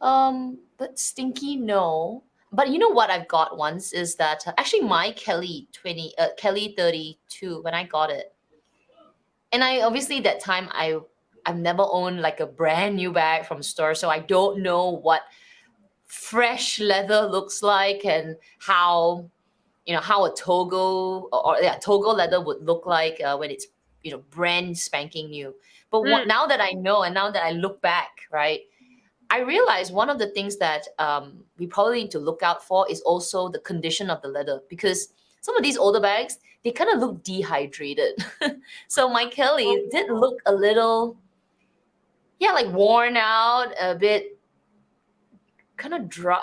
but stinky, no. But you know what I've got once is that actually my Kelly 32 when I got it, and I obviously that time I I've never owned like a brand new bag from store, so I don't know what fresh leather looks like and how how a Togo or Togo leather would look like when it's brand spanking new. But now that I know and now that I look back, right, I realize one of the things that we probably need to look out for is also the condition of the leather, because some of these older bags, they kind of look dehydrated. So my Kelly did look a little, like worn out, a bit kind of dry.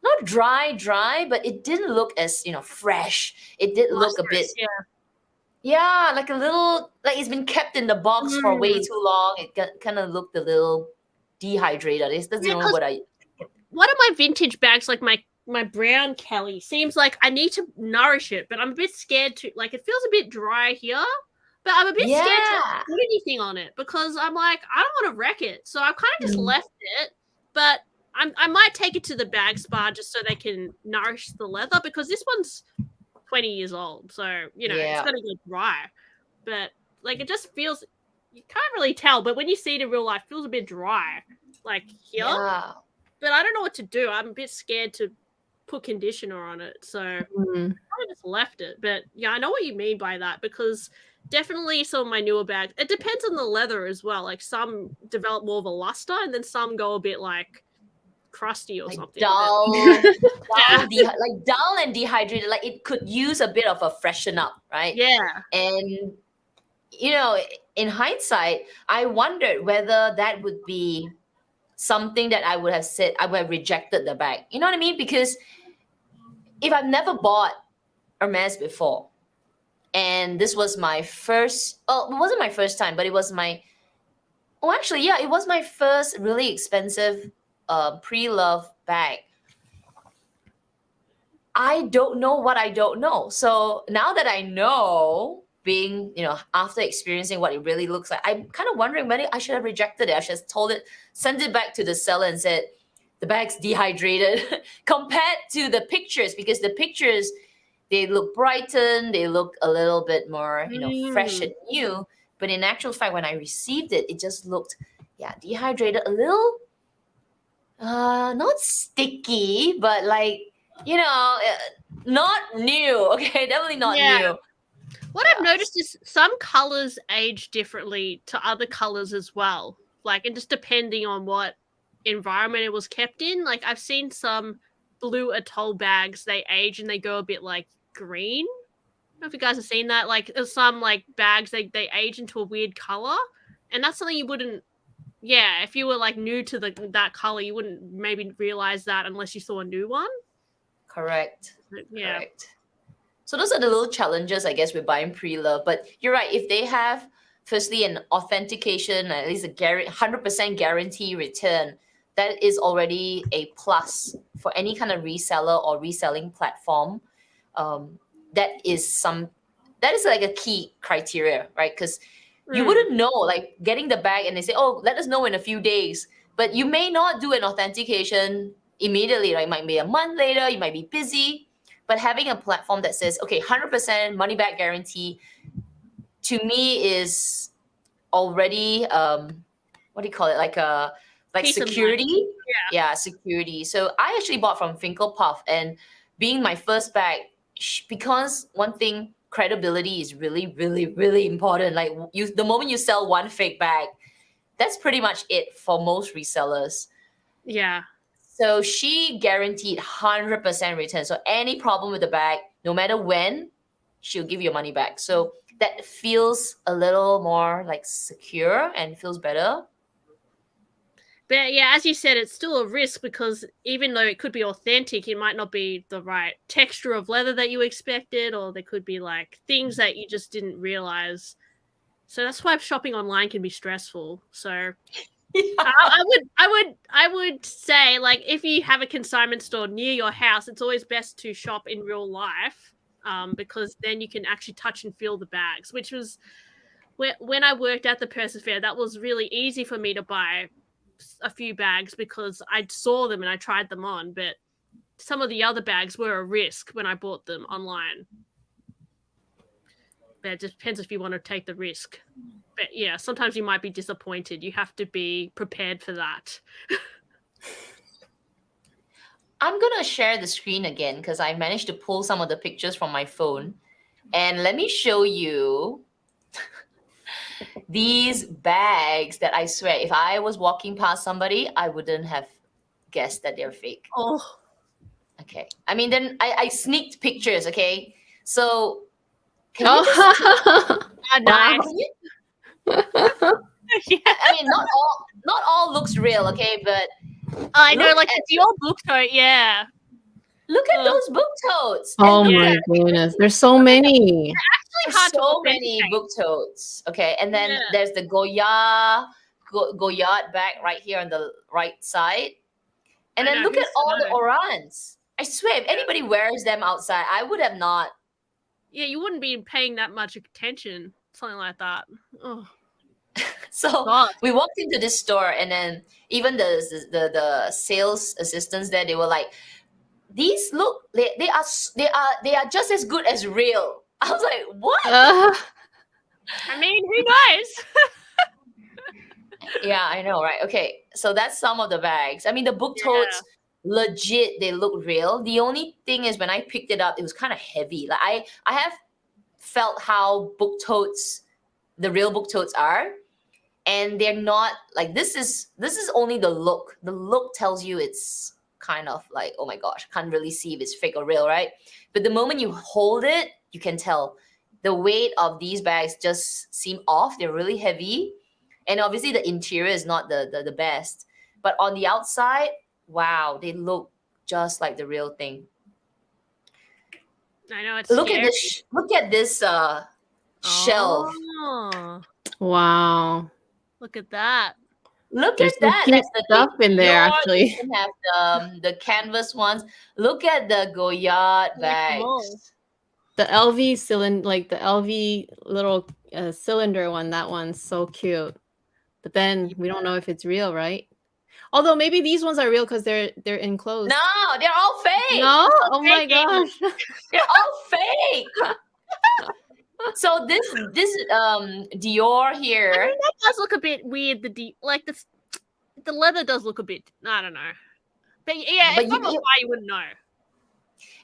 Not dry, but it didn't look as fresh. It did look a bit, like a little, like it's been kept in the box for way too long. It kind of looked a little dehydrated. It doesn't know what I. One of my vintage bags, like my brown Kelly, seems like I need to nourish it, but I'm a bit scared to. Like it feels a bit dry here, but I'm a bit scared to put anything on it because I'm like I don't want to wreck it, so I've kind of just left it, but. I might take it to the bag spa just so they can nourish the leather because this one's 20 years old. So, it's going to get dry. But, like, it just feels, you can't really tell. But when you see it in real life, it feels a bit dry. Like, here. Yeah. But I don't know what to do. I'm a bit scared to put conditioner on it. So, I kind of just left it. But, yeah, I know what you mean by that because definitely some of my newer bags, it depends on the leather as well. Like, some develop more of a luster and then some go a bit, like, crusty or like something. Dull and dehydrated. Like it could use a bit of a freshen up, right? Yeah. And in hindsight, I wondered whether that would be something that I would have said I would have rejected the bag. You know what I mean? Because if I've never bought Hermes before, and this was my first, it wasn't my first time, but it was my it was my first really expensive pre-loved bag. I don't know what I don't know. So now that I know, being, after experiencing what it really looks like, I'm kind of wondering whether I should have rejected it. I should have sent it back to the seller and said, the bag's dehydrated compared to the pictures, because the pictures, they look brightened, they look a little bit more, fresh and new. But in actual fact, when I received it, it just looked, dehydrated, a little, not sticky, but like, not new. Okay, definitely not new. What I've noticed is some colors age differently to other colors as well. Like, and just depending on what environment it was kept in. Like, I've seen some blue atoll bags, they age and they go a bit like green. I don't know if you guys have seen that. Like, there's some like bags, they age into a weird color. And that's something you wouldn't, if you were like new to that color, you wouldn't maybe realize that unless you saw a new one. Correct. Yeah. Correct. So those are the little challenges, I guess, with buying pre-love. But you're right. If they have, firstly, an authentication, at least a 100% guarantee return, that is already a plus for any kind of reseller or reselling platform. That is like a key criteria, right? Because you wouldn't know, like getting the bag and they say, oh, let us know in a few days. But you may not do an authentication immediately, right? It might be a month later, you might be busy. But having a platform that says, okay, 100% money back guarantee, to me is already, what do you call it? Like Peace security? Yeah, security. So I actually bought from Finkel Puff, and being my first bag, because one thing, credibility is really, really, really important. Like the moment you sell one fake bag, that's pretty much it for most resellers. Yeah. So she guaranteed 100% return. So any problem with the bag, no matter when, she'll give you money back. So that feels a little more like secure and feels better. But yeah, as you said, it's still a risk because even though it could be authentic, it might not be the right texture of leather that you expected, or there could be like things that you just didn't realize. So that's why shopping online can be stressful. So I would say, like, if you have a consignment store near your house, it's always best to shop in real life, because then you can actually touch and feel the bags, which was when I worked at the Purse Fair, that was really easy for me to buy a few bags because I saw them and I tried them on, but some of the other bags were a risk when I bought them online. But it just depends if you want to take the risk. But yeah, sometimes you might be disappointed. You have to be prepared for that. I'm gonna share the screen again because I managed to pull some of the pictures from my phone. And let me show you these bags that I swear, if I was walking past somebody, I wouldn't have guessed that they're fake. Oh, Okay. I mean, then I sneaked pictures, okay? So can you just nice. can you- Yeah. I mean, not all looks real, okay? But I know, Look like at the Dior book tote, yeah. look at those book totes. Oh And my goodness, there's so many. It's hard to so many authenticate. book totes. Okay, and then Yeah. there's the Goyard bag right here on the right side. And I then know, look at who's all the to know? orans. I swear, if anybody wears them outside, I would have not. Yeah, you wouldn't be paying that much attention, something like that. Oh, So God. we walked into this store, and then even the sales assistants there, they were like, "These look, they are just as good as real." I was like, "What?" I mean, who knows? Yeah, I know, right? Okay, so that's some of the bags. I mean, the book totes, legit, they look real. The only thing is, when I picked it up, it was kind of heavy. Like I have felt how book totes, the real book totes are, and they're not like this is only the look. The look tells you it's kind of like, oh my gosh, can't really see if it's fake or real, right? But the moment you hold it, you can tell. The weight of these bags just seem off. They're really heavy. And obviously the interior is not the best. But on the outside, wow, they look just like the real thing. I know, it's Look scary. at this look at this shelf. Oh, Wow. look at that. Look There's at some that. cute That's the stuff in there, Dior, actually. You can have the canvas ones. Look at the Goyard them all. bags. The LV cylinder, like the LV little cylinder one, that one's so cute. But then we don't know if it's real, right? Although maybe these ones are real because they're enclosed. No, they're all fake. No? Oh my faking. gosh. They're all fake. So this Dior here. I mean, that does look a bit weird. The leather does look a bit. I don't know. But yeah, But if from you- afar, you wouldn't know.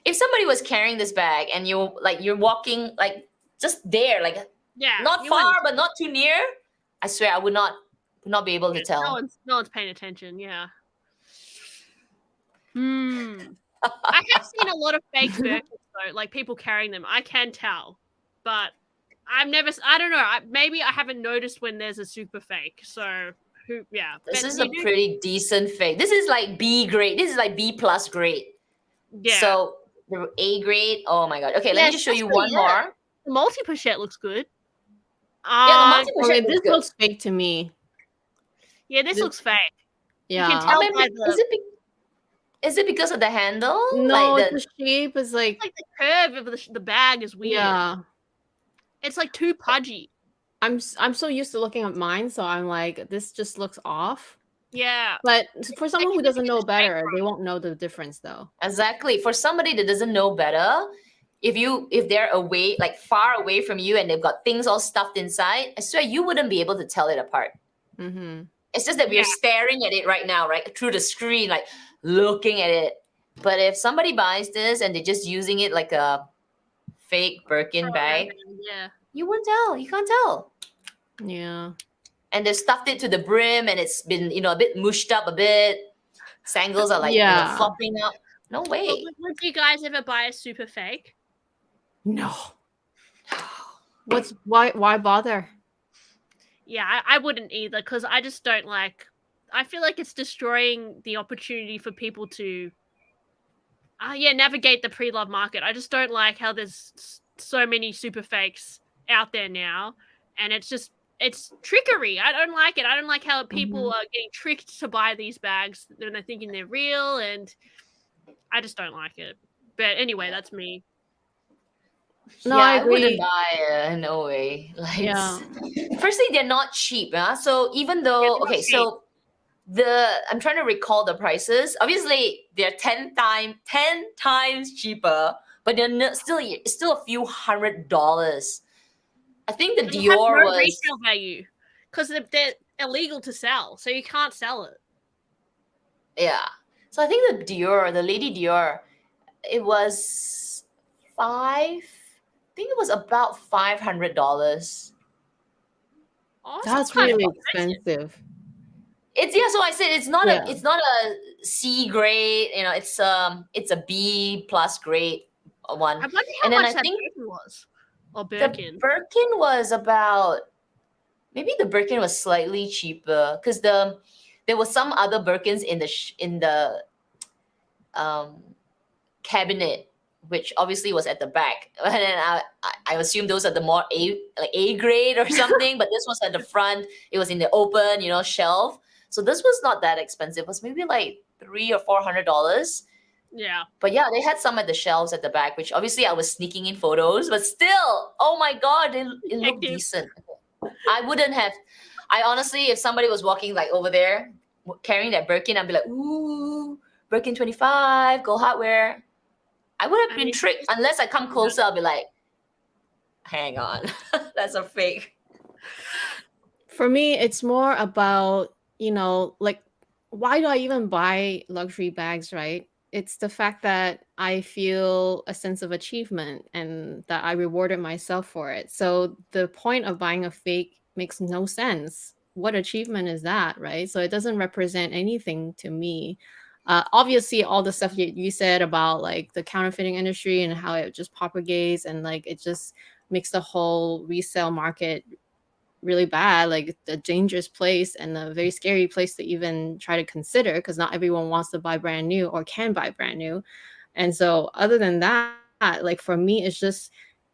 If somebody was carrying this bag and you're walking like just there, like Yeah, not you far wouldn't- but not too near, I swear I would not be able to No tell. one's paying attention. Yeah. I have seen a lot of fake Birkins though, like people carrying them. I can tell, but I've never. I don't know. Maybe I haven't noticed when there's a super fake. So who? Yeah. This but is you a do- pretty decent fake. This is like B grade. This is like B plus grade. Yeah. So the A grade. Oh my god. Okay, let Yeah, me just show you especially, one yeah. more. the multi-pochette looks good. Yeah, the multi Okay, pochette this looks good. looks fake to me. Yeah, this This- looks fake. Yeah. can tell- Maybe- by the- is it because of the handle? No, Like the shape is like, Like the curve of the bag is weird. yeah. It's like too pudgy. I'm so used to looking at mine, so I'm like, this just looks off. Yeah. But for someone who you doesn't can know just fake better, they won't know the difference though. Exactly. For somebody that doesn't know better, if they're away, like far away from you, and they've got things all stuffed inside, I swear you wouldn't be able to tell it apart. Mm-hmm. It's just that we're Yeah. staring at it right now, right? Through the screen, like looking at it. But if somebody buys this and they're just using it like a fake Birkin bag, Yeah. you won't tell. You can't tell. Yeah. And they've stuffed it to the brim and it's been, a bit mushed up a bit. Sangles are like, Yeah. flopping up. No But way. would you guys ever buy a super fake? No. Why bother? Yeah, I wouldn't either because I just don't like. I feel like it's destroying the opportunity for people to, navigate the pre-love market. I just don't like how there's so many super fakes out there now, and it's trickery. I don't like it. I don't like how people are getting tricked to buy these bags when they're thinking they're real, and I just don't like it. But anyway, that's me. No, Yeah, I I wouldn't agree. buy no way. Like, Yeah. firstly, they're not cheap. So even though, they're not okay, cheap. so I'm trying to recall the prices. Obviously, they're 10 times cheaper, but they're still a few $100. I think the And it has Dior no was resale value because they're illegal to sell, so you can't sell it. yeah. So I think the Lady Dior, it was five. I think it was about $500. Oh, That's kind of really expensive. expensive. It's yeah. So I said Yeah. it's not a C grade. You know, it's a B plus grade one. I wonder And how then much I that think Birkin was, or the Birkin. Birkin was about maybe the Birkin was slightly cheaper because there was some other Birkins in the um cabinet, which obviously was at the back. And then I assume those are the more A grade or something, but this was at the front. It was in the open, shelf. So this was not that expensive. It was maybe like $300 or $400. Yeah. But yeah, they had some at the shelves at the back, which obviously I was sneaking in photos, but still, oh my god, it looked Detective. decent. I wouldn't have. I honestly, if somebody was walking like over there carrying that Birkin, I'd be like, ooh, Birkin 25, Go Hardware. I would have I been mean, tricked unless I come closer. I'll be like, hang on, that's a fake. For me, it's more about, like, why do I even buy luxury bags, right? It's the fact that I feel a sense of achievement and that I rewarded myself for it. So the point of buying a fake makes no sense. What achievement is that, right? So it doesn't represent anything to me. Obviously, all the stuff you said about like the counterfeiting industry and how it just propagates and like it just makes the whole resale market really bad, like a dangerous place and a very scary place to even try to consider because not everyone wants to buy brand new or can buy brand new. And so other than that, like for me, it's just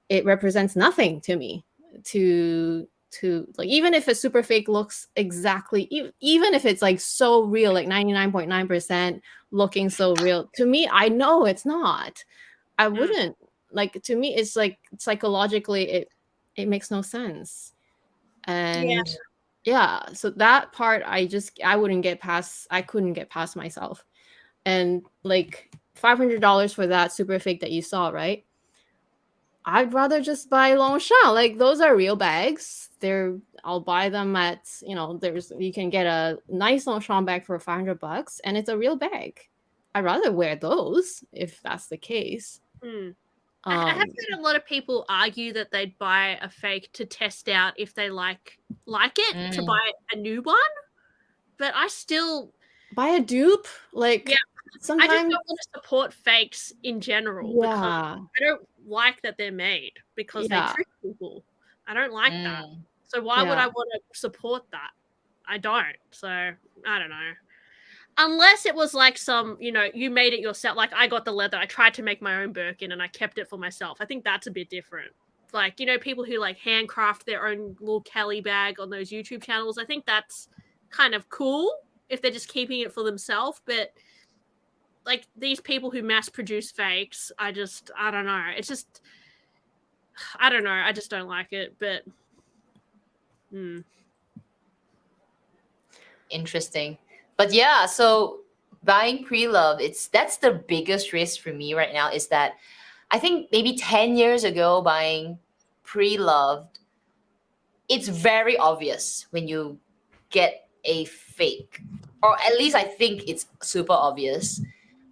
it represents nothing to me to like, even if a super fake looks exactly even if it's like so real, like 99.9% looking so real to me, I know it's not. I wouldn't, like, to me it's like psychologically it makes no sense. And yeah, so that part I wouldn't get past. I couldn't get past myself. And like $500 for that super fake that you saw, right? I'd rather just buy Longchamp. Like those are real bags. I'll buy them at, you can get a nice Longchamp bag for $500 and it's a real bag. I'd rather wear those if that's the case. I have heard a lot of people argue that they'd buy a fake to test out if they like it to buy a new one, but I still buy a dupe. Like I just sometimes don't want to support fakes in general because yeah, I don't like that they're made because they yeah, trick people. I don't like that. So why would yeah. I want to support that? I don't. So I don't know. Unless it was like some, you made it yourself. Like I got the leather. I tried to make my own Birkin and I kept it for myself. I think that's a bit different. Like, people who like handcraft their own little Kelly bag on those YouTube channels. I think that's kind of cool if they're just keeping it for themselves. But like these people who mass produce fakes, I don't know. It's just, I don't know. I just don't like it. But, Interesting. But yeah, so buying pre-love, that's the biggest risk for me right now is that I think maybe 10 years ago buying pre-loved, it's very obvious when you get a fake. Or at least I think it's super obvious.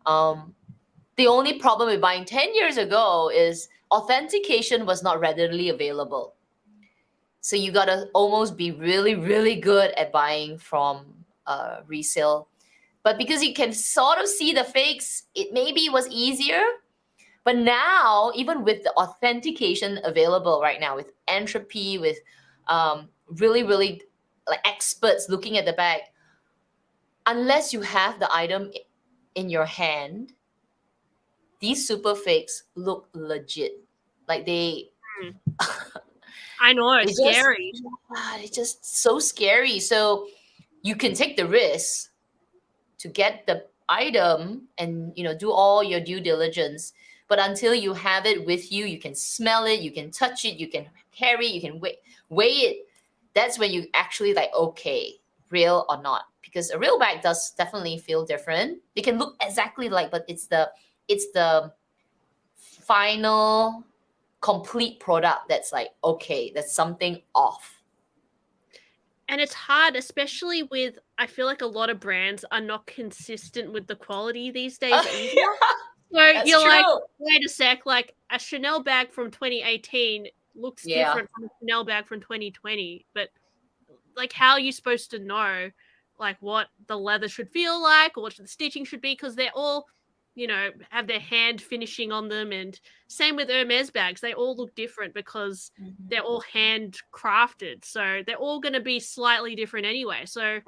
The only problem with buying 10 years ago is authentication was not readily available. So you gotta almost be really, really good at buying from resale. But because you can sort of see the fakes, it maybe was easier. But now, even with the authentication available right now, with entropy, with really, really like experts looking at the bag, unless you have the item in your hand, these super fakes look legit. Like I know it's scary. It's just so scary. So you can take the risk to get the item and do all your due diligence. But until you have it with you, you can smell it, you can touch it, you can carry it, you can weigh it. That's when you actually like, okay, real or not. Because a real bag does definitely feel different. They can look exactly like, but it's the final complete product that's like, okay, there's something off. And it's hard, especially with, I feel like a lot of brands are not consistent with the quality these days either. So That's you're like, true. wait a sec, like a Chanel bag from 2018 looks Yeah. different from a Chanel bag from 2020. But like, how are you supposed to know like what the leather should feel like or what the stitching should be? Because they're all, you know, have their hand finishing on them. And same with Hermes bags, they all look different because they're all hand crafted. So they're all going to be slightly different anyway. So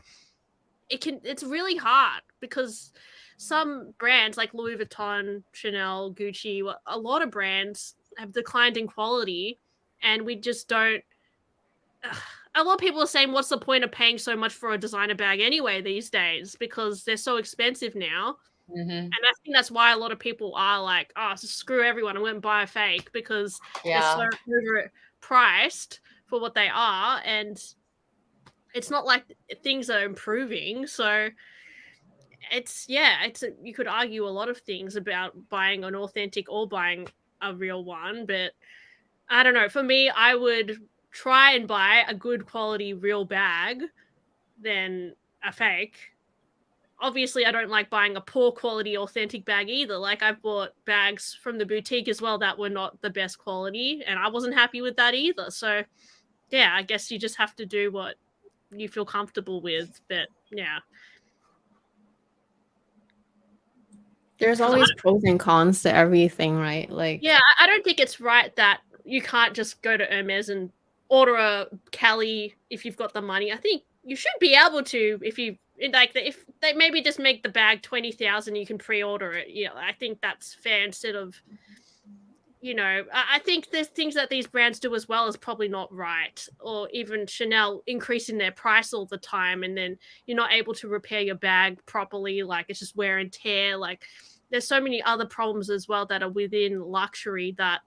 it's really hard because some brands like Louis Vuitton, Chanel, Gucci, a lot of brands have declined in quality, and we just don't. A lot of people are saying, what's the point of paying so much for a designer bag anyway these days, because they're so expensive now. And I think that's why a lot of people are like, oh, screw everyone, I won't buy a fake, because they're so overpriced for what they are, and it's not like things are improving. So you could argue a lot of things about buying an authentic or buying a real one, but I don't know. For me, I would try and buy a good quality real bag than a fake. Obviously, I don't like buying a poor quality authentic bag either. Like, I've bought bags from the boutique as well that were not the best quality, and I wasn't happy with that either. So yeah, I guess you just have to do what you feel comfortable with. But yeah, There's always pros and cons to everything, right? Like, yeah, I don't think it's right that you can't just go to Hermes and order a Cali if you've got the money. I think you should be able to, if you like, if they maybe just make the bag 20,000, you can pre-order it. Yeah, I think that's fair instead of, you know, I think there's things that these brands do as well is probably not right. Or even Chanel increasing their price all the time, and then you're not able to repair your bag properly. Like, it's just wear and tear. Like, there's so many other problems as well that are within luxury that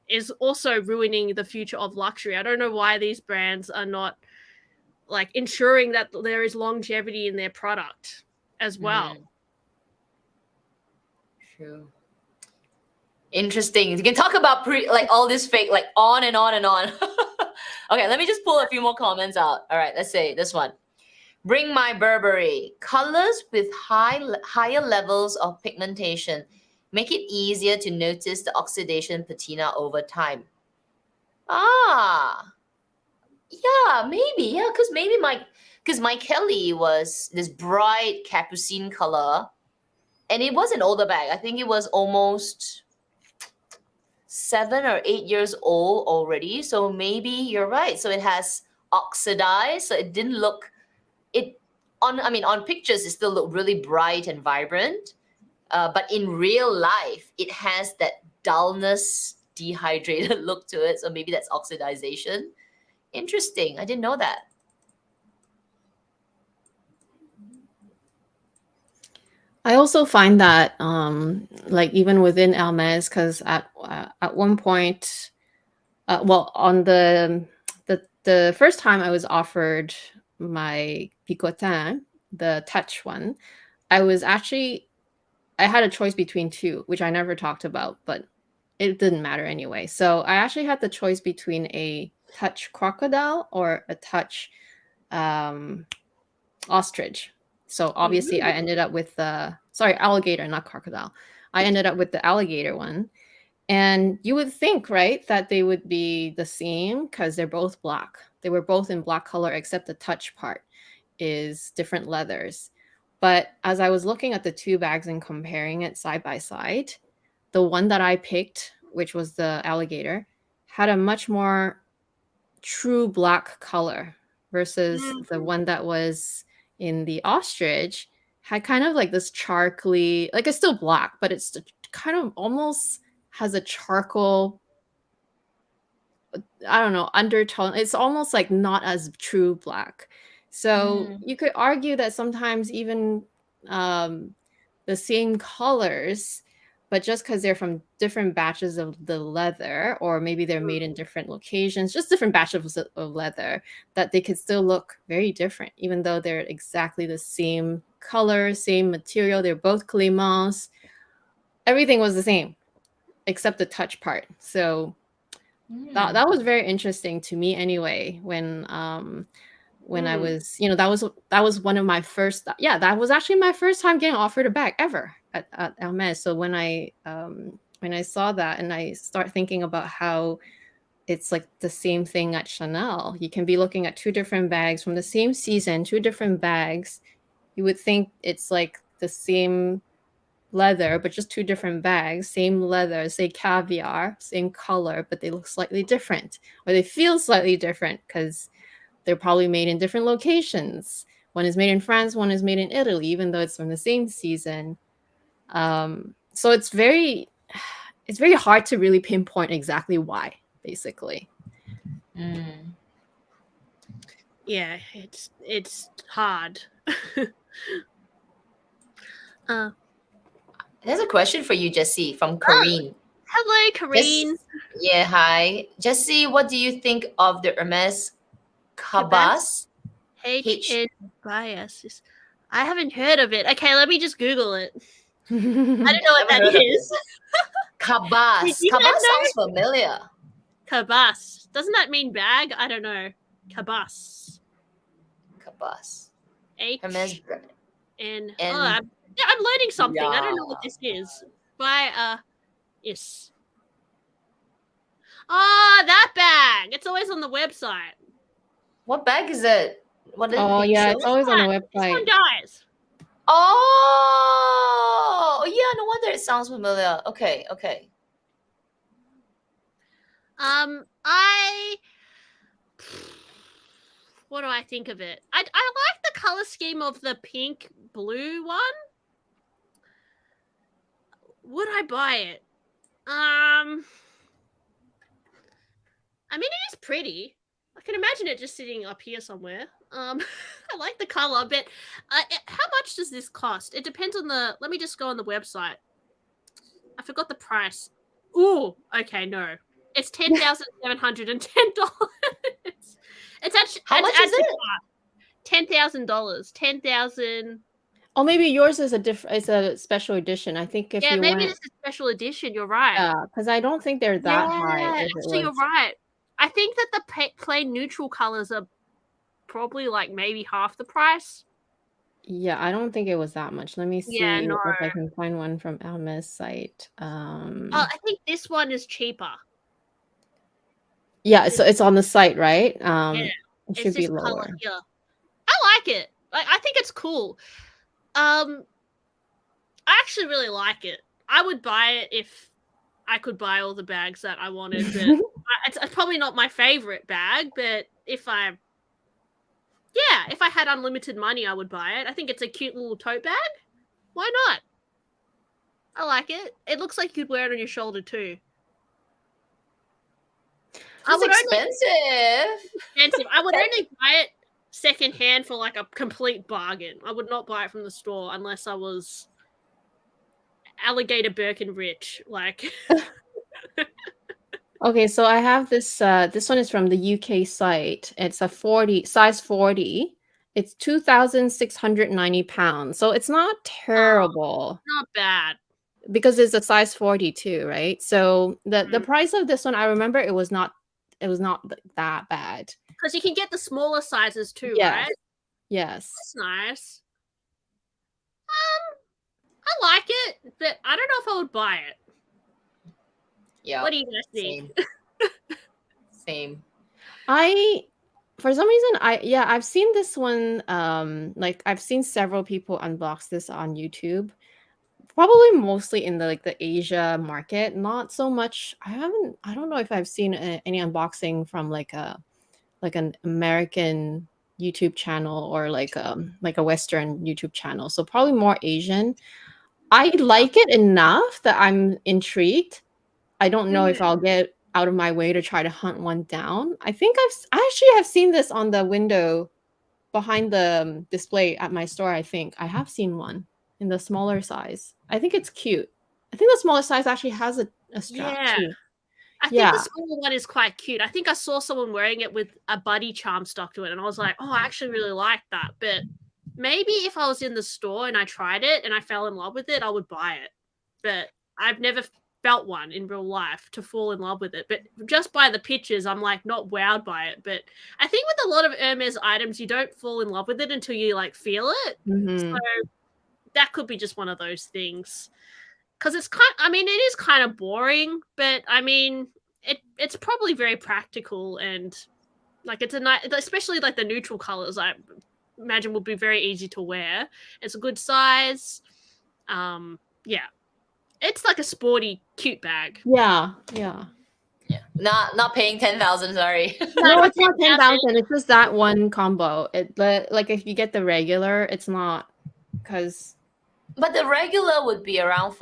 is also ruining the future of luxury. I don't know why these brands are not like ensuring that there is longevity in their product as well. True. Interesting. You can talk about like all this fake, like on and on and on. Okay, let me just pull a few more comments out. All right, let's say this one. Bring my Burberry. Colors with higher levels of pigmentation make it easier to notice the oxidation patina over time. Ah, yeah, maybe. Yeah, because my Kelly was this bright capucine color, and it was an older bag. I think it was almost 7 or 8 years old already. So maybe you're right. So it has oxidized. So it didn't look on pictures it still looked really bright and vibrant. But in real life, it has that dullness, dehydrated look to it. So maybe that's oxidization. Interesting. I didn't know that. I also find that, like even within Hermes, because at one point, on the first time I was offered my Picotin, the touch one, I had a choice between two, which I never talked about, but it didn't matter anyway. So I actually had the choice between a touch crocodile or a touch ostrich. So obviously I ended up with alligator, not crocodile. I ended up with the alligator one. And you would think, right, that they would be the same because they're both black. They were both in black color, except the touch part is different leathers. But as I was looking at the two bags and comparing it side by side, the one that I picked, which was the alligator, had a much more true black color versus the one that was in the ostrich had kind of like this charcoaly, like it's still black, but it's kind of almost has a charcoal, I don't know, undertone. It's almost like not as true black. So you could argue that sometimes even the same colors, but just because they're from different batches of the leather, or maybe they're made in different locations, just different batches of leather, that they could still look very different, even though they're exactly the same color, same material. They're both clémence. Everything was the same, except the touch part. So That was very interesting to me anyway. When I was, that was one of my first. Yeah, that was actually my first time getting offered a bag ever at Hermes. So when I saw that and I start thinking about how it's like the same thing at Chanel, you can be looking at two different bags from the same season, two different bags. You would think it's like the same leather, but just two different bags, same leather, say caviar, same color, but they look slightly different, or they feel slightly different because they're probably made in different locations. One is made in France, one is made in Italy, even though it's from the same season. So it's very hard to really pinpoint exactly why, basically. Yeah, it's hard. There's a question for you, Jessie, from Karine. Hello, Karine. Yeah, hi. Jessie, what do you think of the Hermes Cabas? HN bias. I haven't heard of it. Okay, let me just Google it. I don't know what that is. Cabas. Cabas sounds familiar. Cabas. Doesn't that mean bag? I don't know. Cabas. Cabas. Hermes. I'm learning something. Yeah. I don't know what this is. Yes. Oh, that bag. It's always on the website. What bag is it? What is it's always on the website. This one dies. Oh, yeah. No wonder it sounds familiar. Okay. What do I think of it? I like the color scheme of the pink blue one. Would I buy it? I mean, it is pretty. I can imagine it just sitting up here somewhere. I like the color, but how much does this cost? It depends on let me just go on the website. I forgot the price. Ooh, okay, no. It's $10,710. It's actually how much is it? $10,000. $10,000. Oh, maybe yours is it's a special edition. I think if you maybe it's a special edition. You're right. Yeah, because I don't think they're that high. Actually, you're right. I think that the plain neutral colors are probably like maybe half the price. Yeah, I don't think it was that much. Let me see if I can find one from Hermes site. I think this one is cheaper. Yeah, so it's on the site, right? It should be lower. Color here. I like it. I think it's cool. I actually really like it. I would buy it if I could buy all the bags that I wanted. But it's probably not my favorite bag, but if I had unlimited money, I would buy it. I think it's a cute little tote bag. Why not? I like it. It looks like you'd wear it on your shoulder too. It's expensive. I would only buy it secondhand for like a complete bargain. I would not buy it from the store unless I was alligator Birkin rich. Like. Okay, so I have this. This one is from the UK site. It's a size 40. It's £2,690. So it's not terrible. Not bad. Because it's a size 42, right? So the price of this one, I remember it was not that bad. Because you can get the smaller sizes too, right? Yes. That's nice. I like it, but I don't know if I would buy it. Yeah. What do you guys think? Same. For some reason, I've seen this one. Like I've seen several people unbox this on YouTube. Probably mostly in the Asia market, not so much. I don't know if I've seen any unboxing from like an American YouTube channel or like a Western YouTube channel. So probably more Asian. I like it enough that I'm intrigued. I don't know if I'll get out of my way to try to hunt one down. I think I actually have seen this on the window behind the display at my store. I think I have seen one in the smaller size. I think it's cute. I think the smaller size actually has a strap too. I think the smaller one is quite cute. I think I saw someone wearing it with a buddy charm stuck to it, and I was like, oh, I actually really like that. But maybe if I was in the store and I tried it and I fell in love with it, I would buy it. But I've never felt one in real life to fall in love with it. But just by the pictures, I'm like not wowed by it. But I think with a lot of Hermes items, you don't fall in love with it until you like feel it. Mhm. So that could be just one of those things. Because it's I mean, it is kind of boring, but I mean, it's probably very practical and like it's a nice, especially like the neutral colors. I imagine will be very easy to wear. It's a good size. Yeah, it's like a sporty, cute bag. Yeah. Yeah. Not paying 10,000. Sorry. No, it's not 10,000. It's just that one combo. Like if you get the regular, it's not because. But the regular would be around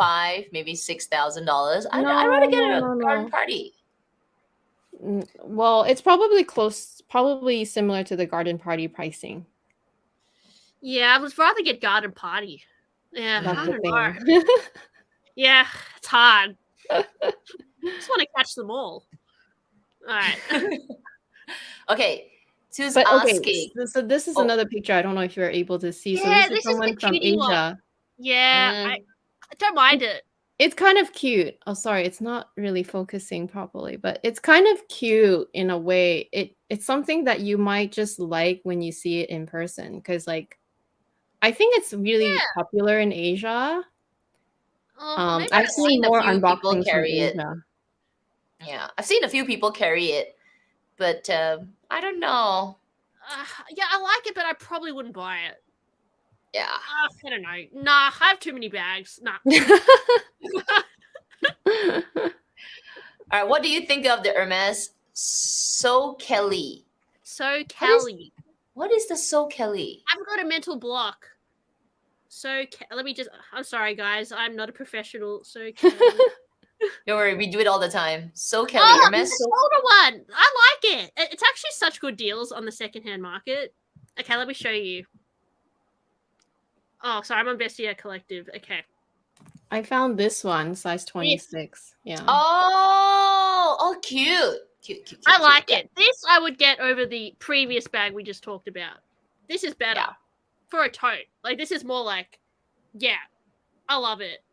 maybe $6,000. I'd No, rather get a no. garden party. Well, it's probably similar to the garden party pricing. Yeah, I would rather get garden party. Yeah, That's I the don't know. thing. Yeah, it's hard. Just want to catch them all. All right. Okay. Sue's But okay, asking. so this is another picture. I don't know if you're able to see. So Yeah, this is this is the someone from cutie one. Asia. Yeah, I don't mind it. It's kind of cute. Oh, sorry, it's not really focusing properly, but it's kind of cute in a way. It's something that you might just like when you see it in person, because like I think it's really popular in Asia. Maybe I've seen more few people unboxings from carry it. Asia. Yeah, I've seen a few people carry it, but I don't know. yeah, I like it, but I probably wouldn't buy it. Yeah. I don't know. Nah, I have too many bags. Nah. All right, what do you think of the Hermes So Kelly? So Kelly. What is the So Kelly? I've got a mental block. So let me just. I'm sorry, guys. I'm not a professional. So Kelly. Don't worry, we do it all the time. So Kelly, Oh, Hermes. the older one. I like it. It's actually such good deals on the secondhand market. Okay, let me show you. Oh, sorry, I'm on Bestia Collective. Okay. I found this one, size 26. Yeah. Oh, cute. Cute. I like it. This I would get over the previous bag we just talked about. This is better for a tote. Like this is more like, yeah, I love it.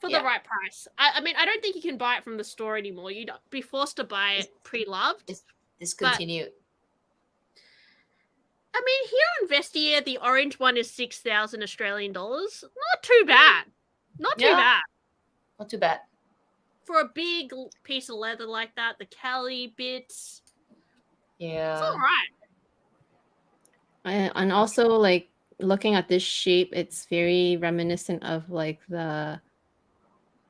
For the right price. I mean, I don't think you can buy it from the store anymore. You'd be forced to buy it pre-loved. It's discontinued. I mean, here on Vestia, the orange one is 6,000 Australian dollars. Not too bad. Not too bad. Not too bad. For a big piece of leather like that, the Cali bits. Yeah. It's all right. And also, like, looking at this shape, it's very reminiscent of, like, the...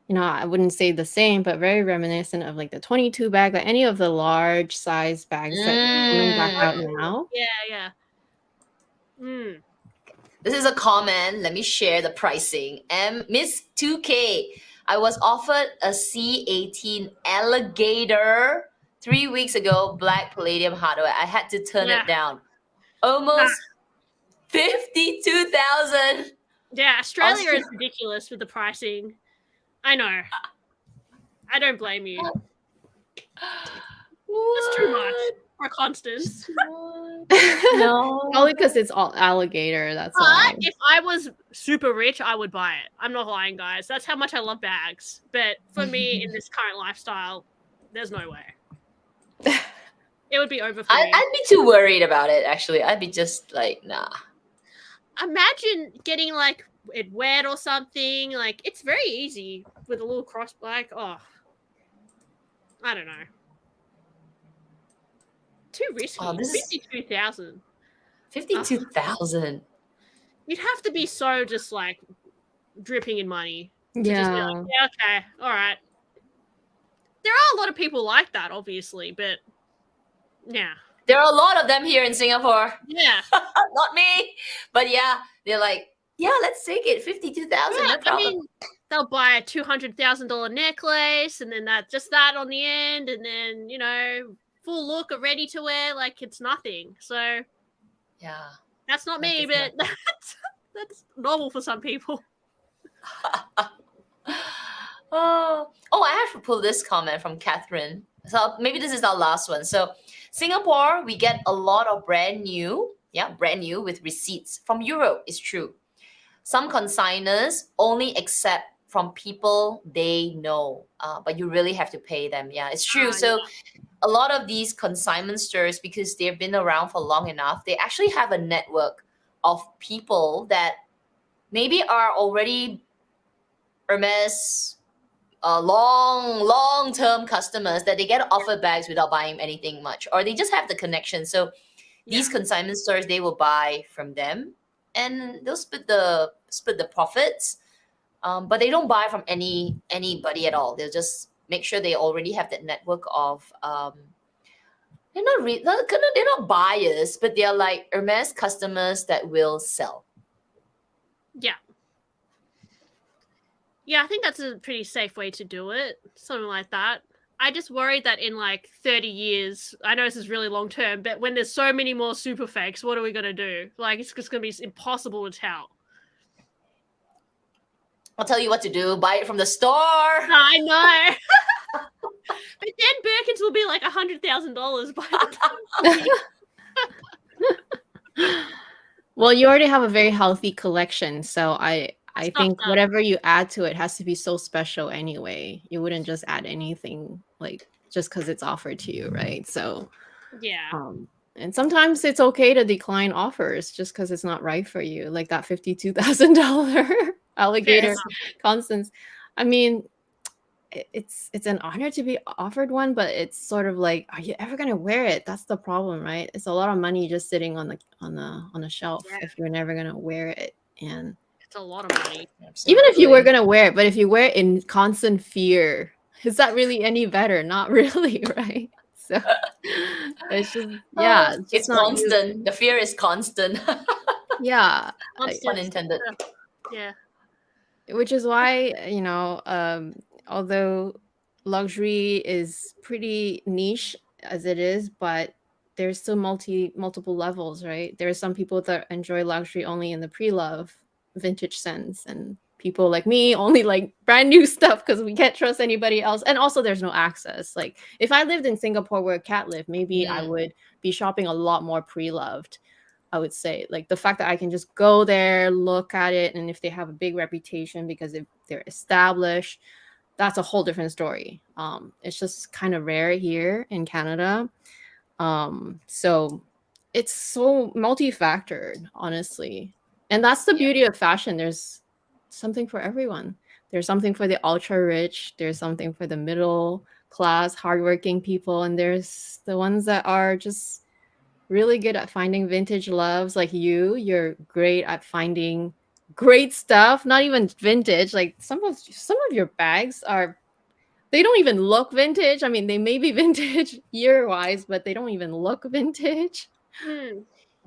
You know, I wouldn't say the same, but very reminiscent of, like, the 22 bag, like any of the large size bags that are coming back out now. Yeah. This is a comment. Let me share the pricing. Miss 2K. I was offered a C18 alligator 3 weeks ago, black palladium hardware. I had to turn it down. Almost 52,000. Yeah, Australia is ridiculous with the pricing. I know. I don't blame you. It's too much for Constance. No. Probably because it's all alligator. That's why. If I was super rich, I would buy it. I'm not lying, guys. That's how much I love bags. But for me, in this current lifestyle, there's no way. It would be over for me. I'd be too worried about it, actually. I'd be just like, nah. Imagine getting like it wet or something. Like it's very easy with a little cross. Like I don't know. Too risky. Oh, this is 52,000. 52,000. You'd have to be so just like dripping in money. To Yeah. just be like, yeah. Okay. All right. There are a lot of people like that, obviously, but yeah. There are a lot of them here in Singapore. Yeah. Not me. But yeah, they're like, yeah, let's take it. 52,000. No problem. I mean, they'll buy a $200,000 necklace and then that on the end, and then, you know, full look of ready to wear like it's nothing. So yeah. That's not me, but that's normal for some people. I have to pull this comment from Catherine. So maybe this is our last one. So Singapore, we get a lot of brand new with receipts from Europe. It's true. Some consigners only accept from people they know, but you really have to pay them. Yeah, it's true. Ah, So a lot of these consignment stores, because they've been around for long enough, they actually have a network of people that maybe are already Hermes long-term customers, that they get offered bags without buying anything much, or they just have the connection. So these consignment stores, they will buy from them, and they'll split the profits. But they don't buy from anybody at all. They'll just make sure they already have that network of they're not buyers, but they're like Hermes customers that will sell. Yeah. Yeah, I think that's a pretty safe way to do it. Something like that. I just worry that in like 30 years, I know this is really long term, but when there's so many more super fakes, what are we going to do? Like, it's just going to be impossible to tell. I'll tell you what to do. Buy it from the store. I know. But then Birkins will be like $100,000 by the time. Well, you already have a very healthy collection, so I think that. whatever you add to it has to be so special anyway. You wouldn't just add anything like just because it's offered to you, right? So Yeah. And sometimes it's okay to decline offers just because it's not right for you, like that $52,000 alligator Constance. I mean, it's an honor to be offered one, but it's sort of like, are you ever gonna wear it? That's the problem, right? It's a lot of money just sitting on the shelf if you're never gonna wear it. And it's a lot of money. Even if you were gonna wear it, but if you wear it in constant fear, is that really any better? Not really, right? So it's just it's constant. The fear is constant. Yeah. Pun intended. Yeah. Which is why, although luxury is pretty niche as it is, but there's still multiple levels, right? There are some people that enjoy luxury only in the pre-love vintage sense, and people like me only like brand new stuff because we can't trust anybody else. And also there's no access. Like if I lived in Singapore where Kat lived, maybe I would be shopping a lot more pre-loved. I would say, like, the fact that I can just go there, look at it, and if they have a big reputation because they're established, that's a whole different story. It's just kind of rare here in Canada. So it's so multi-factored, honestly. And that's the beauty of fashion. There's something for everyone. There's something for the ultra rich. There's something for the middle class, hardworking people. And there's the ones that are just really good at finding vintage loves, like you're great at finding great stuff, not even vintage. Like some of your bags they don't even look vintage. I mean, they may be vintage year wise, but they don't even look vintage.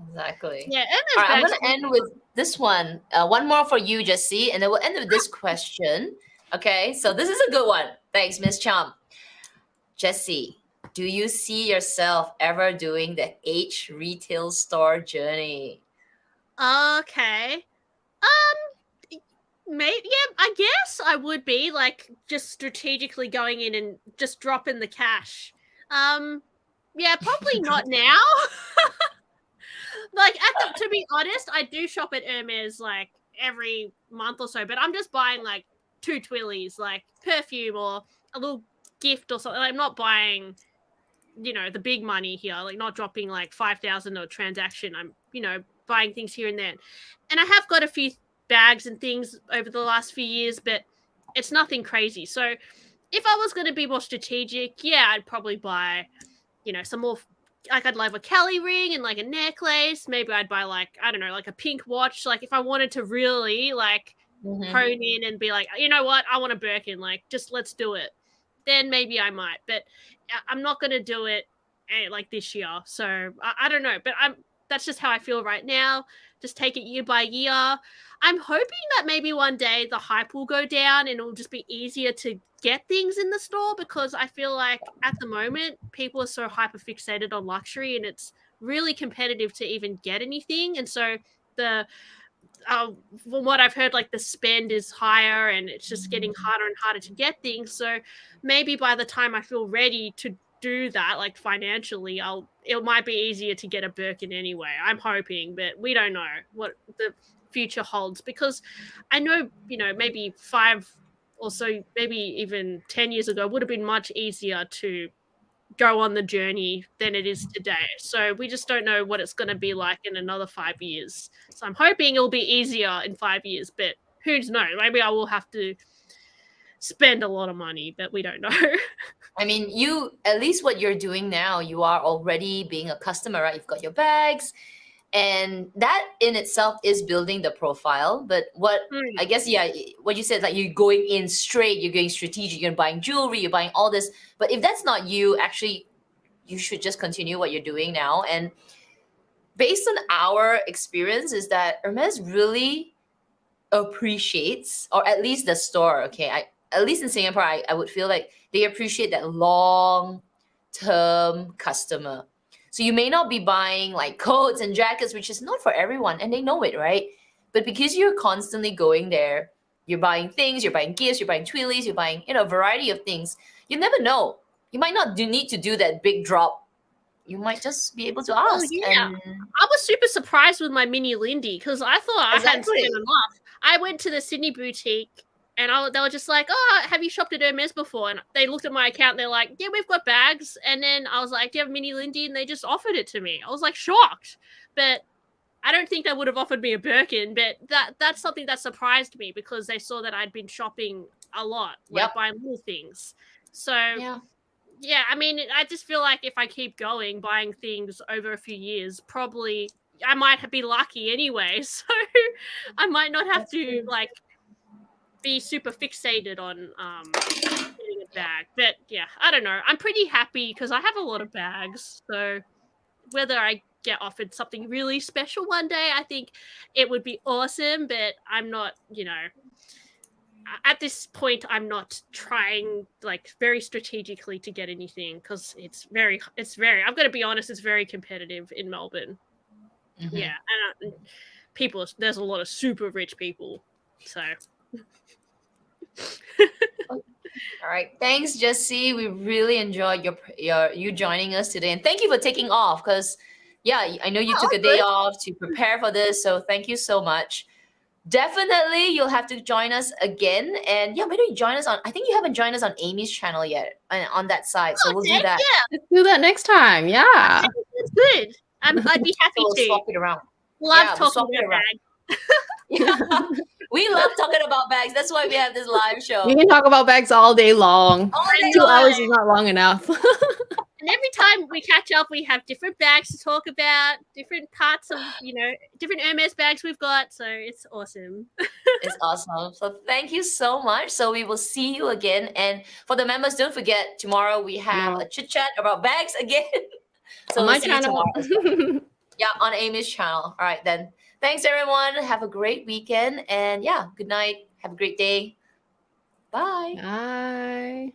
Exactly. Yeah. All right, I'm gonna end with this one. One more for you, Jessie, and then we'll end with this question. Okay, so this is a good one. Thanks, Miss Chum. Jessie, do you see yourself ever doing the H retail store journey? Okay. Maybe, yeah, I guess I would be like just strategically going in and just dropping the cash. Yeah, probably not now. Like, to be honest, I do shop at Hermes like every month or so, but I'm just buying like 2 twillies, like perfume or a little gift or something. I'm not buying, the big money here, like not dropping like 5,000 a transaction. I'm, buying things here and there. And I have got a few bags and things over the last few years, but it's nothing crazy. So if I was going to be more strategic, yeah, I'd probably buy, some more, like I'd love a Kelly ring and like a necklace. Maybe I'd buy like, I don't know, like a pink watch. Like if I wanted to really like hone in and be like, you know what, I want a Birkin, like just let's do it. Then maybe I might, but I'm not going to do it like this year. So I don't know, but that's just how I feel right now. Just take it year by year. I'm hoping that maybe one day the hype will go down and it'll just be easier to get things in the store, because I feel like at the moment people are so hyper fixated on luxury and it's really competitive to even get anything. And so from what I've heard, like the spend is higher and it's just getting harder and harder to get things. So maybe by the time I feel ready to do that, like financially, it might be easier to get a Birkin anyway. I'm hoping, but we don't know what the future holds, because I know, maybe 5 also maybe even 10 years ago would have been much easier to go on the journey than it is today. So we just don't know what it's going to be like in another 5 years. So I'm hoping it'll be easier in 5 years, but who knows? Maybe I will have to spend a lot of money, but we don't know. I mean, you, at least what you're doing now, you are already being a customer, right? You've got your bags, and that in itself is building the profile. But what I guess, yeah, what you said, like you're going in straight, you're going strategic, you're buying jewelry, you're buying all this. But if that's not you, actually, you should just continue what you're doing now. And based on our experience, is that Hermes really appreciates, or at least the store, okay, at least in Singapore, I would feel like they appreciate that long term customer. So you may not be buying like coats and jackets, which is not for everyone, and they know it, right? But because you're constantly going there, you're buying things, you're buying gifts, you're buying twillies, you're buying, a variety of things. You never know. You might not need to do that big drop. You might just be able to ask. Oh, yeah. And I was super surprised with my mini Lindy because I thought I hadn't spent enough. I went to the Sydney boutique and they were just like, "Oh, have you shopped at Hermes before?" And they looked at my account and they're like, "Yeah, we've got bags." And then I was like, "Do you have a mini Lindy?" And they just offered it to me. I was like shocked. But I don't think they would have offered me a Birkin, but that's something that surprised me because they saw that I'd been shopping a lot, like buying little things. So yeah, I mean, I just feel like if I keep going, buying things over a few years, probably I might be lucky anyway. So I might not have to like be super fixated on getting a bag. But yeah, I don't know. I'm pretty happy because I have a lot of bags. So whether I get offered something really special one day, I think it would be awesome. But I'm not, at this point, I'm not trying like very strategically to get anything because it's very, I'm going to be honest, it's very competitive in Melbourne. Mhm. Yeah. And there's a lot of super rich people. So. All right. Thanks, Jessie. We really enjoyed you joining us today. And thank you for taking off because, yeah, I know you took a day off to prepare for this. So thank you so much. Definitely, you'll have to join us again. And yeah, why don't you join us I think you haven't joined us on Amy's channel yet on that side. So we'll do that. Yeah. Let's do that next time. Yeah. That's good. I'd be happy So we'll to. swap it around. Love talking about bags. Yeah. We love talking about bags. That's why we have this live show. We can talk about bags all day long. All day 2 long. hours is not long enough. And every time we catch up, we have different bags to talk about, different parts of, different Hermes bags we've got. So it's awesome. It's awesome. So thank you so much. So we will see you again. And for the members, don't forget, tomorrow we have a chit chat about bags again. So on my we'll see you channel. tomorrow. Yeah, on Amy's channel. All right, then. Thanks, everyone. Have a great weekend. And yeah, good night. Have a great day. Bye. Bye.